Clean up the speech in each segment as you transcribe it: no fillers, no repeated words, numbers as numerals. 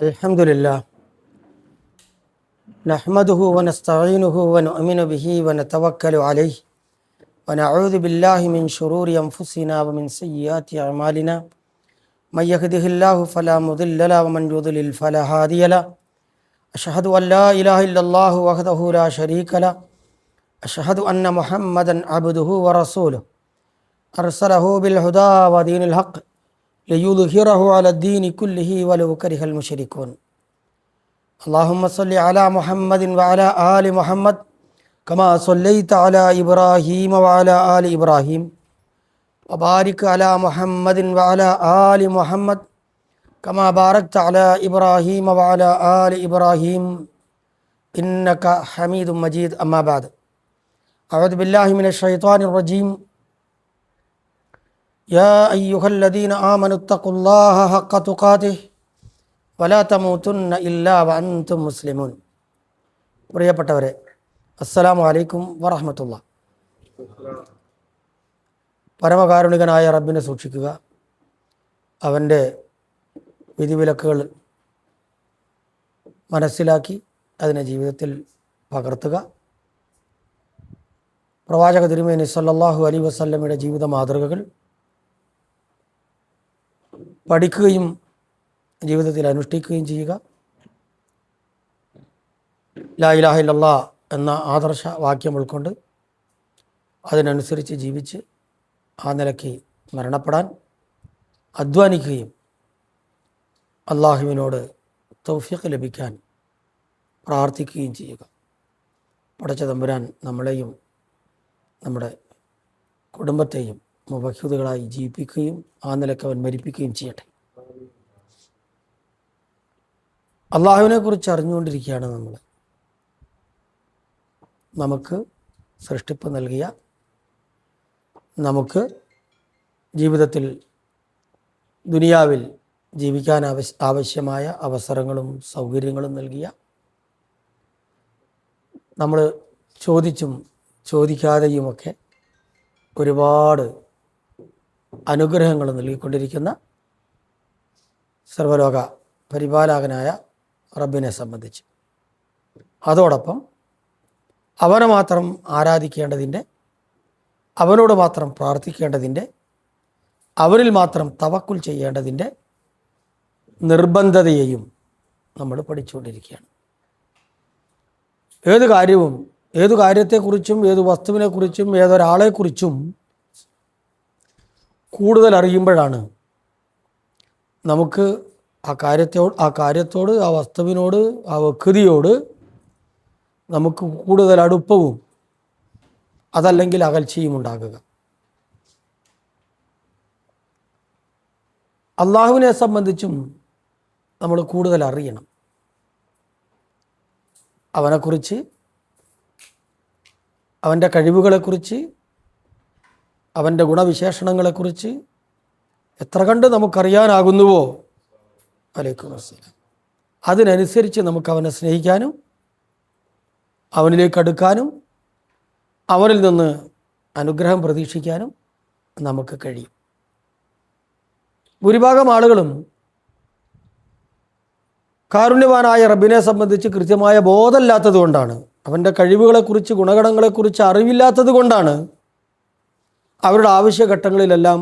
الحمد لله نحمده ونستعينه ونؤمن به ونتوكل عليه ونعوذ بالله من شرور أنفسنا ومن سيئات أعمالنا من يهده الله فلا مضل له ومن يضلل فلا هادي له أشهد أن لا إله إلا الله وحده لا شريك له أشهد أن محمدا عبده ورسوله أرسله بالهدى ودين الحق ليظهره على الدين كله ولو كره المشركون اللهم صل على محمد وعلى آل محمد كما صليت على إبراهيم وعلى آل إبراهيم وبارك على محمد وعلى آل محمد كما باركت على إبراهيم وعلى آل إبراهيم إنك حميد مجيد أما بعد أعوذ بالله من الشيطان الرجيم يا أيها الذين آمنوا اتقوا الله حق تقاته ولا تموتن إلا وأنتم مسلمون. പ്രിയപ്പെട്ടവരെ, അസ്സലാമു അലൈക്കും വറഹ്മത്തുള്ളാഹി. പരമകാരുണികനായ റബ്ബിനെ സൂക്ഷിക്കുക, അവൻ്റെ വിധിവിലക്കുകൾ മനസ്സിലാക്കി അതിനെ ജീവിതത്തിൽ പകർത്തുക. പ്രവാചക തിരുമേനി സല്ലല്ലാഹു അലൈഹി വസല്ലമയുടെ ജീവിത മാതൃകകൾ പഠിക്കുകയും ജീവിതത്തിൽ അനുഷ്ഠിക്കുകയും ചെയ്യുക. ലാ ഇലാഹ ഇല്ലല്ലാഹ് എന്ന ആദർശ വാക്യം ഉൾക്കൊണ്ട് അതിനനുസരിച്ച് ജീവിച്ച് ആ നിലയ്ക്ക് മരണപ്പെടാൻ അധ്വാനിക്കുകയും അള്ളാഹുവിനോട് തൗഫീഖ് ലഭിക്കാൻ പ്രാർത്ഥിക്കുകയും ചെയ്യുക. പടച്ച തമ്പുരാൻ നമ്മളെയും നമ്മുടെ കുടുംബത്തെയും മുവഹിദുകളായി ജീവിപ്പിക്കുകയും ആ നിലയ്ക്ക് അവൻ മരിപ്പിക്കുകയും ചെയ്യട്ടെ. അള്ളാഹുവിനെ കുറിച്ച് അറിഞ്ഞുകൊണ്ടിരിക്കുകയാണ് നമ്മൾ. നമുക്ക് സൃഷ്ടിപ്പ് നൽകിയ, നമുക്ക് ജീവിതത്തിൽ ദുനിയാവിൽ ജീവിക്കാൻ ആവശ്യമായ അവസരങ്ങളും സൗകര്യങ്ങളും നൽകിയ, നമ്മൾ ചോദിച്ചും ചോദിക്കാതെയുമൊക്കെ ഒരുപാട് അനുഗ്രഹങ്ങൾ നൽകിക്കൊണ്ടിരിക്കുന്ന സർവ്വലോക പരിപാലകനായ റബ്ബിനെ സംബന്ധിച്ച്, അതോടൊപ്പം അവനെ മാത്രം ആരാധിക്കേണ്ടതിൻ്റെ, അവനോട് മാത്രം പ്രാർത്ഥിക്കേണ്ടതിൻ്റെ, അവനിൽ മാത്രം തവക്കുൽ ചെയ്യേണ്ടതിൻ്റെ നിർബന്ധതയെയും നമ്മൾ പഠിച്ചുകൊണ്ടിരിക്കുകയാണ്. ഏത് കാര്യവും, ഏതു കാര്യത്തെക്കുറിച്ചും ഏതു വസ്തുവിനെക്കുറിച്ചും ഏതൊരാളെക്കുറിച്ചും കൂടുതൽ അറിയുമ്പോഴാണ് നമുക്ക് ആ കാര്യത്തോട് ആ വസ്തുവിനോട് ആ വ്യക്തിയോട് നമുക്ക് കൂടുതൽ അടുപ്പവും അതല്ലെങ്കിൽ അകൽച്ചയും ഉണ്ടാകുക. അള്ളാഹുവിനെ സംബന്ധിച്ചും നമ്മൾ കൂടുതൽ അറിയണം. അവനെക്കുറിച്ച്, അവൻ്റെ കഴിവുകളെക്കുറിച്ച്, അവൻ്റെ ഗുണവിശേഷണങ്ങളെക്കുറിച്ച് എത്ര കണ്ട് നമുക്കറിയാനാകുന്നുവോ, അലൈക്കും അസ്സലാം, അതിനനുസരിച്ച് നമുക്ക് അവനെ സ്നേഹിക്കാനും അവനിലേക്ക് അടുക്കാനും അവനിൽ നിന്ന് അനുഗ്രഹം പ്രതീക്ഷിക്കാനും നമുക്ക് കഴിയും. ഭൂരിഭാഗം ആളുകളും കാരുണ്യവാനായ റബ്ബിനെ സംബന്ധിച്ച് കൃത്യമായ ബോധമില്ലാത്തത് കൊണ്ടാണ്, അവൻ്റെ കഴിവുകളെക്കുറിച്ച് ഗുണഗണങ്ങളെക്കുറിച്ച് അറിവില്ലാത്തത് കൊണ്ടാണ് അവരുടെ ആവശ്യഘട്ടങ്ങളിലെല്ലാം,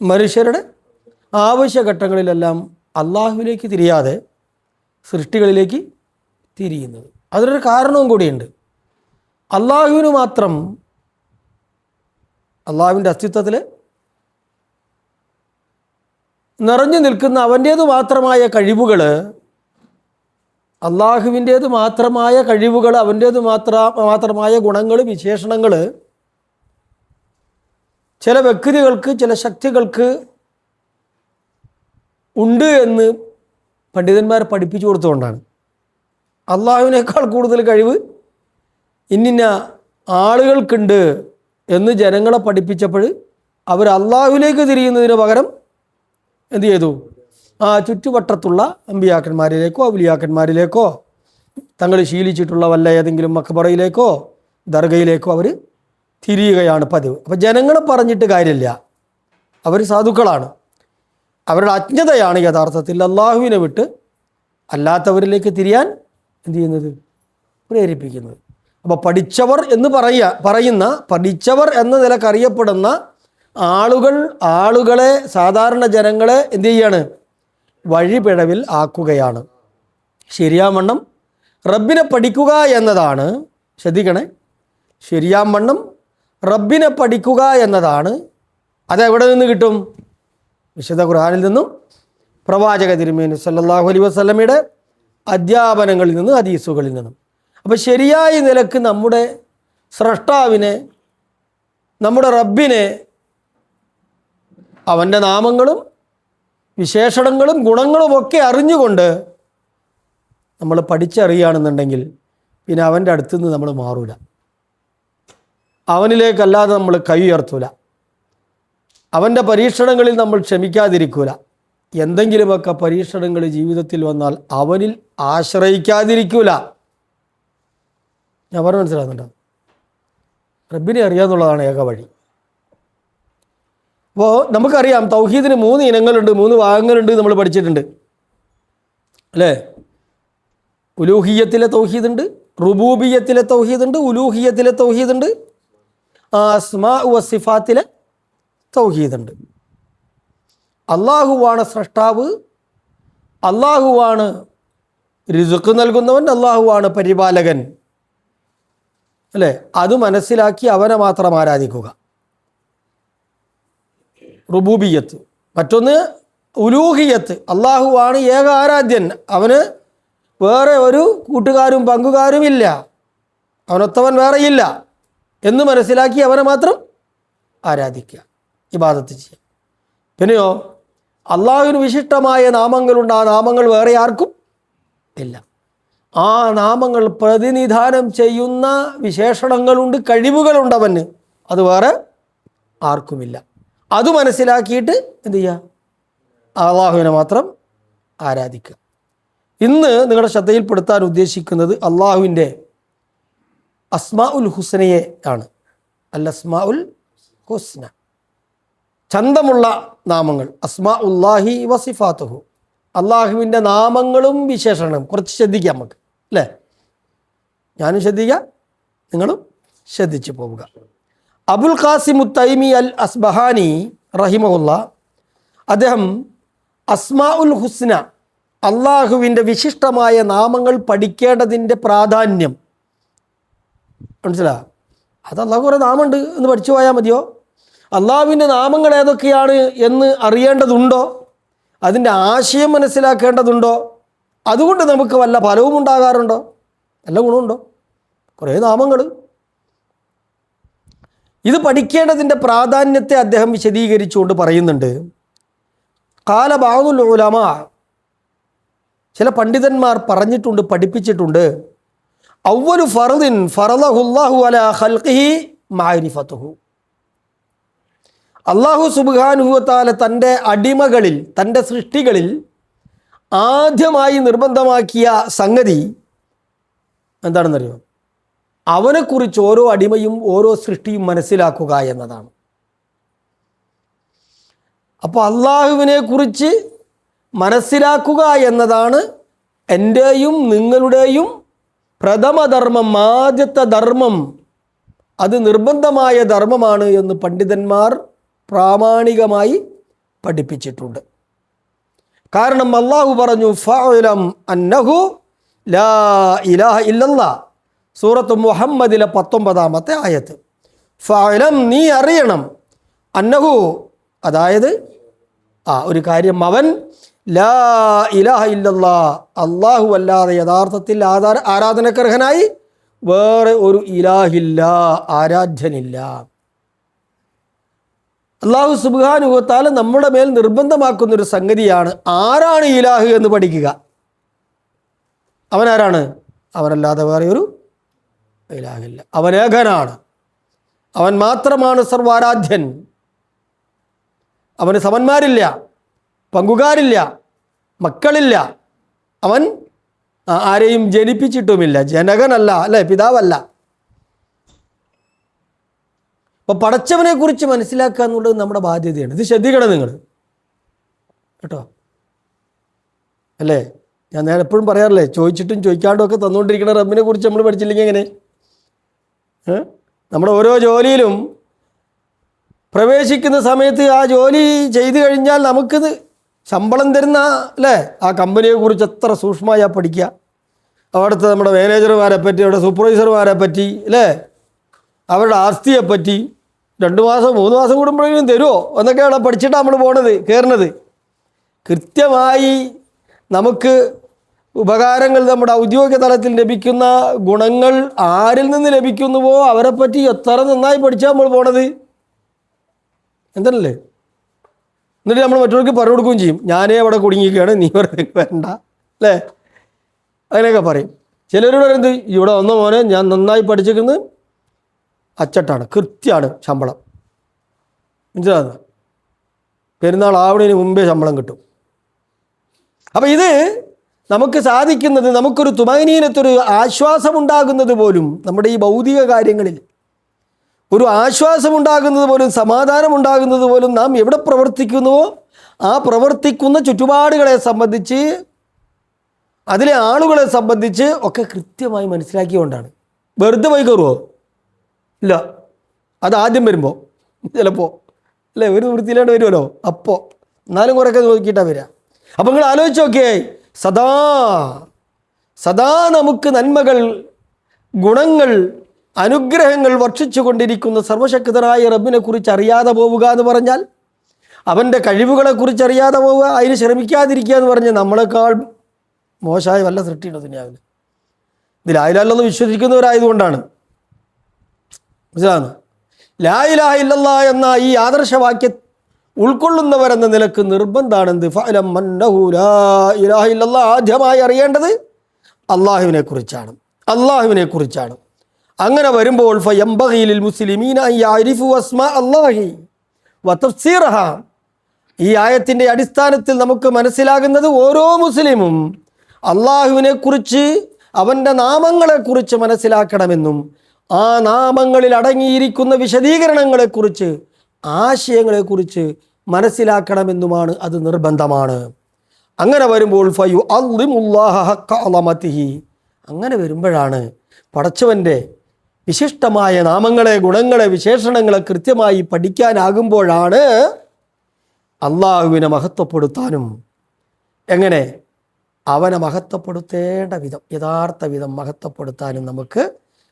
മനുഷ്യരുടെ ആവശ്യഘട്ടങ്ങളിലെല്ലാം അള്ളാഹുവിലേക്ക് തിരിയാതെ സൃഷ്ടികളിലേക്ക് തിരിയുന്നത്. അതിനൊരു കാരണവും കൂടിയുണ്ട്. അള്ളാഹുവിന് മാത്രം, അള്ളാഹുവിൻ്റെ അസ്തിത്വത്തിൽ നിറഞ്ഞു നിൽക്കുന്ന അവൻ്റേത് മാത്രമായ കഴിവുകൾ, അള്ളാഹുവിൻ്റേത് മാത്രമായ കഴിവുകൾ, അവൻ്റേത് മാത്രമായ ഗുണങ്ങൾ, വിശേഷണങ്ങൾ ചില വ്യക്തികൾക്ക്, ചില ശക്തികൾക്ക് ഉണ്ട് എന്ന് പണ്ഡിതന്മാർ പഠിപ്പിച്ചു കൊടുത്തുകൊണ്ടാണ് അള്ളാഹുവിനേക്കാൾ കൂടുതൽ കഴിവ് ഇന്നിന്ന ആളുകൾക്കുണ്ട് എന്ന് ജനങ്ങളെ പഠിപ്പിച്ചപ്പോൾ അവർ അള്ളാഹുവിലേക്ക് തിരിയുന്നതിന് പകരം എന്തു ചെയ്തു? ആ ചുറ്റുവട്ടത്തുള്ള അമ്പിയാക്കന്മാരിലേക്കോ ഔലിയാക്കന്മാരിലേക്കോ തങ്ങൾ ശീലിച്ചിട്ടുള്ള വല്ല ഏതെങ്കിലും മഖബറയിലേക്കോ ദർഗയിലേക്കോ അവർ തിരിയുകയാണ് പതിവ്. അപ്പം ജനങ്ങളെ പറഞ്ഞിട്ട് കാര്യമില്ല, അവർ സാധുക്കളാണ്. അവരുടെ അജ്ഞതയാണ് യഥാർത്ഥത്തിൽ അള്ളാഹുവിനെ വിട്ട് അല്ലാത്തവരിലേക്ക് തിരിയാൻ എന്ത് ചെയ്യുന്നത്? പ്രേരിപ്പിക്കുന്നത്. അപ്പോൾ പഠിച്ചവർ എന്ന് പറയുന്ന പഠിച്ചവർ എന്ന നിലക്കറിയപ്പെടുന്ന ആളുകളെ സാധാരണ ജനങ്ങളെ എന്ത് ചെയ്യാണ്? വഴിപിഴവിൽ ആക്കുകയാണ്. ശരിയാവണ്ണം റബ്ബിനെ പഠിക്കുക എന്നതാണ്, ശ്രദ്ധിക്കണേ, ശരിയാവണ്ണം റബ്ബിനെ പഠിക്കുക എന്നതാണ്. അതെവിടെ നിന്ന് കിട്ടും? വിശുദ്ധ ഖുർആനിൽ നിന്നും പ്രവാചക തിരുമേനി സല്ലല്ലാഹു അലൈഹി വസല്ലമയുടെ അധ്യാപനങ്ങളിൽ നിന്നും ഹദീസുകളിൽ നിന്നും. അപ്പോൾ ശരിയായ നിലക്ക് നമ്മുടെ സ്രഷ്ടാവിനെ, നമ്മുടെ റബ്ബിനെ, അവൻ്റെ നാമങ്ങളും വിശേഷണങ്ങളും ഗുണങ്ങളുമൊക്കെ അറിഞ്ഞുകൊണ്ട് നമ്മൾ പഠിച്ചറിയുകയാണെന്നുണ്ടെങ്കിൽ പിന്നെ അവൻ്റെ അടുത്ത് നിന്ന് നമ്മൾ മാറൂല, അവനിലേക്കല്ലാതെ നമ്മൾ കൈ ഉയർത്തൂല, അവൻ്റെ പരീക്ഷണങ്ങളിൽ നമ്മൾ ക്ഷമിക്കാതിരിക്കൂല. എന്തെങ്കിലുമൊക്കെ പരീക്ഷണങ്ങൾ ജീവിതത്തിൽ വന്നാൽ അവനിൽ ആശ്രയിക്കാതിരിക്കൂല. ഞാൻ പറഞ്ഞു മനസ്സിലാകുന്നുണ്ടോ? റബ്ബിനെ അറിയാന്നുള്ളതാണ് ഏക വഴി. അപ്പോൾ നമുക്കറിയാം തൗഹീദിന് 3 ഇനങ്ങളുണ്ട്, 3 ഭാഗങ്ങളുണ്ട്, നമ്മൾ പഠിച്ചിട്ടുണ്ട് അല്ലേ? ഉലൂഹിയത്തിലെ തൗഹീദുണ്ട്, റുബൂബിയത്തിലെ തൗഹീദുണ്ട്, ഉലൂഹിയത്തിലെ തൗഹീദുണ്ട്, അസ്മാ വ സിഫാത്തിലെ തൗഹീദുണ്ട്. അള്ളാഹുവാണ് സ്രഷ്ടാവ്, അള്ളാഹുവാണ് റിസ്ഖ് നൽകുന്നവൻ, അള്ളാഹുവാണ് പരിപാലകൻ അല്ലേ? അത് മനസ്സിലാക്കി അവനെ മാത്രം ആരാധിക്കുക, റുബൂബിയത്ത്. മറ്റൊന്ന് ഉലൂഹിയത്ത്, അള്ളാഹുവാണ് ഏക ആരാധ്യൻ, അവന് വേറെ ഒരു കൂട്ടുകാരും പങ്കുകാരും ഇല്ല, അവനൊത്തവൻ വേറെയില്ല എന്ന് മനസ്സിലാക്കി അവനെ മാത്രം ആരാധിക്കുക, ഇബാദത്ത് ചെയ്യുക. പിന്നെയോ അള്ളാഹുവിന് വിശിഷ്ടമായ നാമങ്ങളുണ്ട്, ആ നാമങ്ങൾ വേറെ ആർക്കും ഇല്ല. ആ നാമങ്ങൾ പ്രതിനിധാനം ചെയ്യുന്ന വിശേഷണങ്ങളുണ്ട്, കഴിവുകളുണ്ട് അവന്, അത് വേറെ ആർക്കുമില്ല. അത് മനസ്സിലാക്കിയിട്ട് എന്ത് ചെയ്യുക? അള്ളാഹുവിനെ മാത്രം ആരാധിക്കുക. ഇന്ന് നിങ്ങളുടെ ശ്രദ്ധയിൽപ്പെടുത്താൻ ഉദ്ദേശിക്കുന്നത് അള്ളാഹുവിൻ്റെ അസ്മാ ഉൽ ഹുസ്നയെ ആണ്. അൽ അസ്മാ ഉൽ ഹുസ്ന, ചന്തമുള്ള നാമങ്ങൾ, അസ്മാ ഉല്ലാഹി വസിഫാത്തുഹു, അള്ളാഹുവിൻ്റെ നാമങ്ങളും വിശേഷണങ്ങളും. കുറച്ച് ശ്രദ്ധിക്കാം നമുക്ക് അല്ലേ? ഞാനും ശ്രദ്ധിക്കുക, നിങ്ങളും ശ്രദ്ധിച്ചു പോവുക. അബുൽ ഖാസിം തൈമി അൽ അസ്ബഹാനി റഹിമഹുല്ല, അദ്ദേഹം അസ്മാ ഉൽ ഹുസ്ന, അള്ളാഹുവിൻ്റെ വിശിഷ്ടമായ നാമങ്ങൾ പഠിക്കേണ്ടതിൻ്റെ പ്രാധാന്യം മനസ്സിലാ. അത് അള്ളാഹു കുറേ നാമമുണ്ട് എന്ന് പഠിച്ചു പോയാൽ മതിയോ? അള്ളാഹുവിൻ്റെ നാമങ്ങൾ ഏതൊക്കെയാണ് എന്ന് അറിയേണ്ടതുണ്ടോ? അതിൻ്റെ ആശയം മനസ്സിലാക്കേണ്ടതുണ്ടോ? അതുകൊണ്ട് നമുക്ക് വല്ല ഫലവും ഉണ്ടാകാറുണ്ടോ? നല്ല ഗുണമുണ്ടോ? കുറേ നാമങ്ങൾ. ഇത് പഠിക്കേണ്ടതിൻ്റെ പ്രാധാന്യത്തെ അദ്ദേഹം വിശദീകരിച്ചുകൊണ്ട് പറയുന്നുണ്ട്. ഖാല ബഅദുൽ ഉലമാ, ചില പണ്ഡിതന്മാർ പറഞ്ഞിട്ടുണ്ട്, പഠിപ്പിച്ചിട്ടുണ്ട്, അവ്വലു ഫർദിൻ ഫറളഹുല്ലാഹു അലാ ഖൽഖിഹി മഅരിഫത്തുഹു, അല്ലാഹു സുബ്ഹാനഹു വ തആല തൻ്റെ അടിമകളിൽ, തൻ്റെ സൃഷ്ടികളിൽ ആദ്യമായി നിർബന്ധമാക്കിയ സംഗതി എന്താണെന്നറിയോ? അവനെക്കുറിച്ച് ഓരോ അടിമയും ഓരോ സൃഷ്ടിയും മനസ്സിലാക്കുക എന്നതാണ്. അപ്പോൾ അള്ളാഹുവിനെ കുറിച്ച് മനസ്സിലാക്കുക എന്നതാണ് എൻ്റെയും നിങ്ങളുടെയും പ്രഥമധർമ്മം, ആദ്യത്തെ ധർമ്മം. അത് നിർബന്ധമായ ധർമ്മമാണ് എന്ന് പണ്ഡിതന്മാർ പ്രാമാണികമായി പഠിപ്പിച്ചിട്ടുണ്ട്. കാരണം അള്ളാഹു പറഞ്ഞു, ഫഅലം അന്നഹു ലാ ഇലാഹ ഇല്ലല്ലാഹ്, സൂറത്ത് മുഹമ്മദിലെ 19-ാമത്തെ ആയത്ത്. ഫഅലം, നീ അറിയണം, അന്നഹു, അതായത് ഒരു കാര്യം, അവൻ ലാ ഇലാഹ ഇല്ലല്ലാഹ്, അള്ളാഹു അല്ലാതെ യഥാർത്ഥത്തിൽ ആരാധനക്കർഹനായി വേറെ ഒരു ഇലാഹില്ല, ആരാധ്യനില്ല. അള്ളാഹു സുബ്ഹാനഹു വ തആല നമ്മുടെ മേൽ നിർബന്ധമാക്കുന്നൊരു സംഗതിയാണ് ആരാണ് ഇലാഹ് എന്ന് പഠിക്കുക. അവനാരാണ്? അവനല്ലാതെ വേറെ ഒരു ഇലാഹില്ല, അവൻ ഏകനാണ്, അവൻ മാത്രമാണ് സർവാരാധ്യൻ, അവന് സമന്മാരില്ല, പങ്കുകാരില്ല, മക്കളില്ല, അവൻ ആരെയും ജനിപ്പിച്ചിട്ടുമില്ല, ജനകനല്ല അല്ലേ, പിതാവല്ല. അപ്പോൾ പടച്ചവനെ കുറിച്ച് മനസ്സിലാക്കുക എന്നുള്ളത് നമ്മുടെ ബാധ്യതയാണ്. ഇത് ശ്രദ്ധിക്കണം നിങ്ങൾ കേട്ടോ, അല്ലേ? ഞാൻ നേരെ എപ്പോഴും പറയാറില്ലേ, ചോദിച്ചിട്ടും ചോദിക്കാണ്ടും ഒക്കെ തന്നുകൊണ്ടിരിക്കുന്ന റബ്ബിനെ കുറിച്ച് നമ്മൾ പഠിച്ചില്ലെങ്കിൽ എങ്ങനെ? നമ്മുടെ ഓരോ ജോലിയിലും പ്രവേശിക്കുന്ന സമയത്ത് ആ ജോലി ചെയ്തു കഴിഞ്ഞാൽ നമുക്കിത് ശമ്പളം തരുന്ന അല്ലേ ആ കമ്പനിയെ കുറിച്ച് എത്ര സൂക്ഷ്മമായി പഠിക്കുക. അവിടുത്തെ നമ്മുടെ മാനേജർമാരെ പറ്റി, അവിടെ സൂപ്പർവൈസർമാരെ പറ്റി അല്ലേ, അവരുടെ ആസ്തിയെപ്പറ്റി 2 മാസം 3 മാസം കൂടുമ്പോഴേക്കും തരുമോ എന്നൊക്കെയാണ് പഠിച്ചിട്ടാണ് നമ്മൾ പോണത്, കയറുന്നത്. കൃത്യമായി നമുക്ക് ഉപകാരങ്ങൾ, നമ്മുടെ ഔദ്യോഗിക തലത്തിൽ ലഭിക്കുന്ന ഗുണങ്ങൾ ആരിൽ നിന്ന് ലഭിക്കുന്നുവോ അവരെ പറ്റി എത്ര നന്നായി പഠിച്ചാൽ നമ്മൾ പോണത് എന്തല്ലേ. എന്നിട്ട് നമ്മൾ മറ്റവർക്ക് പറഞ്ഞു കൊടുക്കുകയും ചെയ്യും, ഞാനേ അവിടെ കുടുങ്ങിയിരിക്കുകയാണ്, നീ വരണ്ട അല്ലേ, അങ്ങനെയൊക്കെ പറയും. ചിലരോട് എന്ത്, ഇവിടെ വന്ന മോനെ ഞാൻ നന്നായി പഠിച്ചിരിക്കുന്നത് അച്ചട്ടാണ്, കൃത്യമാണ് ശമ്പളം, മനസ്സിലാകുന്നത്, പെരുന്നാൾ ആവണതിന് മുമ്പേ ശമ്പളം കിട്ടും. അപ്പം ഇത് നമുക്ക് സാധിക്കുന്നത്, നമുക്കൊരു തുമഅനീനത്തൊരു ആശ്വാസമുണ്ടാകുന്നത് പോലും നമ്മുടെ ഈ ഭൗതിക കാര്യങ്ങളിൽ ഒരു ആശ്വാസമുണ്ടാകുന്നത് പോലും, സമാധാനമുണ്ടാകുന്നത് പോലും നാം എവിടെ പ്രവർത്തിക്കുന്നുവോ ആ പ്രവർത്തിക്കുന്ന ചുറ്റുപാടുകളെ സംബന്ധിച്ച്, അതിലെ ആളുകളെ സംബന്ധിച്ച് ഒക്കെ കൃത്യമായി മനസ്സിലാക്കിക്കൊണ്ടാണ്. വെറുതെ പോയി കയറുമോ? ഇല്ല, അത് ആദ്യം വരുമ്പോൾ ചിലപ്പോൾ അല്ലേ, ഒരു വൃത്തിയിലാണ്ട് വരുമല്ലോ, അപ്പോൾ എന്നാലും കുറേയൊക്കെ നോക്കിയിട്ടാണ് വരിക. അപ്പം നിങ്ങൾ ആലോചിച്ച് നോക്കിയേ, സദാ നമുക്ക് നന്മകൾ, ഗുണങ്ങൾ, അനുഗ്രഹങ്ങൾ വർഷിച്ചു കൊണ്ടിരിക്കുന്ന സർവശക്തനായ റബ്ബിനെ കുറിച്ച് അറിയാതെ പോവുക എന്ന് പറഞ്ഞാൽ, അവൻ്റെ കഴിവുകളെക്കുറിച്ച് അറിയാതെ പോവുക, അതിന് ശ്രമിക്കാതിരിക്കുക എന്ന് പറഞ്ഞാൽ നമ്മളെക്കാൾ മോശമായ വല്ല സൃഷ്ടിയുണ്ടോ ദുനിയാവിൽ? ഇത് ലാ ഇലാഹ ഇല്ലല്ലാഹ് വിശ്വസിക്കുന്നവരായതുകൊണ്ടാണ്. മനസ്സിലാകുന്നു? ലാ ഇലാഹ ഇല്ലല്ലാഹ് എന്ന ഈ ആദർശവാക്യം ഉൾക്കൊള്ളുന്നവരെന്ന നിലക്ക് നിർബന്ധമാണെന്ത്? ഫഅലം അന്നഹു ലാ ഇലാഹ ഇല്ലല്ലാഹ്, ആദ്യമായി അറിയേണ്ടത് അള്ളാഹുവിനെ കുറിച്ചാണ്. അങ്ങനെ വരുമ്പോൾ ഫയംബഗി ലിൽ മുസ്ലിമീന അൻ യഅരിഫു അസ്മാ അല്ലാഹി വതഫ്സീറഹ, ഈ ആയത്തിൻ്റെ അടിസ്ഥാനത്തിൽ നമുക്ക് മനസ്സിലാകുന്നത് ഓരോ മുസ്ലിമും അള്ളാഹുവിനെക്കുറിച്ച്, അവൻ്റെ നാമങ്ങളെക്കുറിച്ച് മനസ്സിലാക്കണമെന്നും ആ നാമങ്ങളിൽ അടങ്ങിയിരിക്കുന്ന വിശദീകരണങ്ങളെക്കുറിച്ച്, ആശയങ്ങളെക്കുറിച്ച് മനസ്സിലാക്കണമെന്നുമാണ്. അത് നിർബന്ധമാണ്. അങ്ങനെ വരുമ്പോൾ ഫയുഅള്ളിമുല്ലാഹ ഹഖ്ക അളമതിഹി, അങ്ങനെ വരുമ്പോഴാണ് പടച്ചവൻ്റെ വിശിഷ്ടമായ നാമങ്ങളെ, ഗുണങ്ങളെ, വിശേഷണങ്ങളെ കൃത്യമായി പഠിക്കാനാകുമ്പോഴാണ് അള്ളാഹുവിനെ മഹത്വപ്പെടുത്താനും, എങ്ങനെ അവനെ മഹത്വപ്പെടുത്തേണ്ട വിധം, യഥാർത്ഥ വിധം മഹത്വപ്പെടുത്താനും നമുക്ക്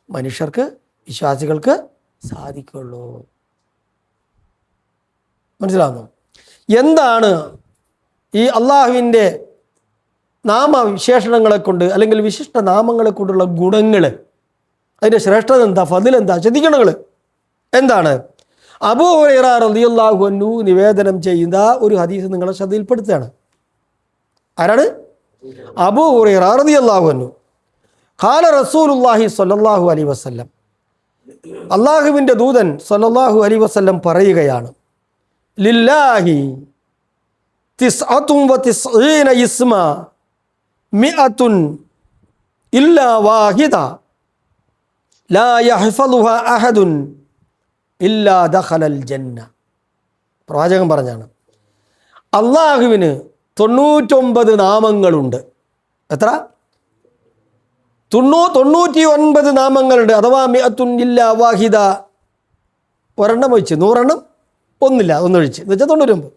മനുഷ്യർക്ക്, വിശ്വാസികൾക്ക് സാധിക്കുള്ളൂ. മനസ്സിലാകുന്നു? എന്താണ് ഈ അള്ളാഹുവിൻ്റെ നാമവിശേഷണങ്ങളെ കൊണ്ട് അല്ലെങ്കിൽ വിശിഷ്ട നാമങ്ങളെ കൊണ്ടുള്ള ഗുണങ്ങൾ, അതിൻ്റെ ശ്രേഷ്ഠത എന്താ, ഫദിലെന്താ, ശ്രദ്ധിക്കണങ്ങൾ എന്താണ്? അബൂ ഹുറൈറ റളിയല്ലാഹു അൻഹു നിവേദനം ചെയ്യുന്ന ഒരു ഹദീസ് നിങ്ങളെ ശ്രദ്ധയിൽപ്പെടുത്തുകയാണ്. ആരാണ്? അബൂ ഹുറൈറ റളിയല്ലാഹു അൻഹു. ഖാല റസൂലുള്ളാഹി സ്വല്ലല്ലാഹു അലൈഹി വസല്ലം, അള്ളാഹുവിൻ്റെ ദൂതൻ സ്വല്ലല്ലാഹു അലൈഹി വസല്ലം പറയുകയാണ്, ലില്ലാഹി തിസ്അത്തുൻ വതിസ്ഈന ഇസ്മ മിഅത്തുൻ ഇല്ലാ വാഹിദ ലാ യഹ്ഫളുഹാ അഹദുൻ ഇല്ലാ ദഖലൽ ജന്ന. പ്രവാചകൻ പറഞ്ഞാണ്, അള്ളാഹുവിന് 99 നാമങ്ങളുണ്ട്. എത്ര? 99 നാമങ്ങളുണ്ട്. അഥവാ മിഅത്തുൻ ഇല്ലാ വാഹിദ, ഒരെണ്ണം ഒഴിച്ച്, 100 എണ്ണം ഒന്നില്ല, ഒന്നൊഴിച്ച് എന്ന് വെച്ചാൽ 99.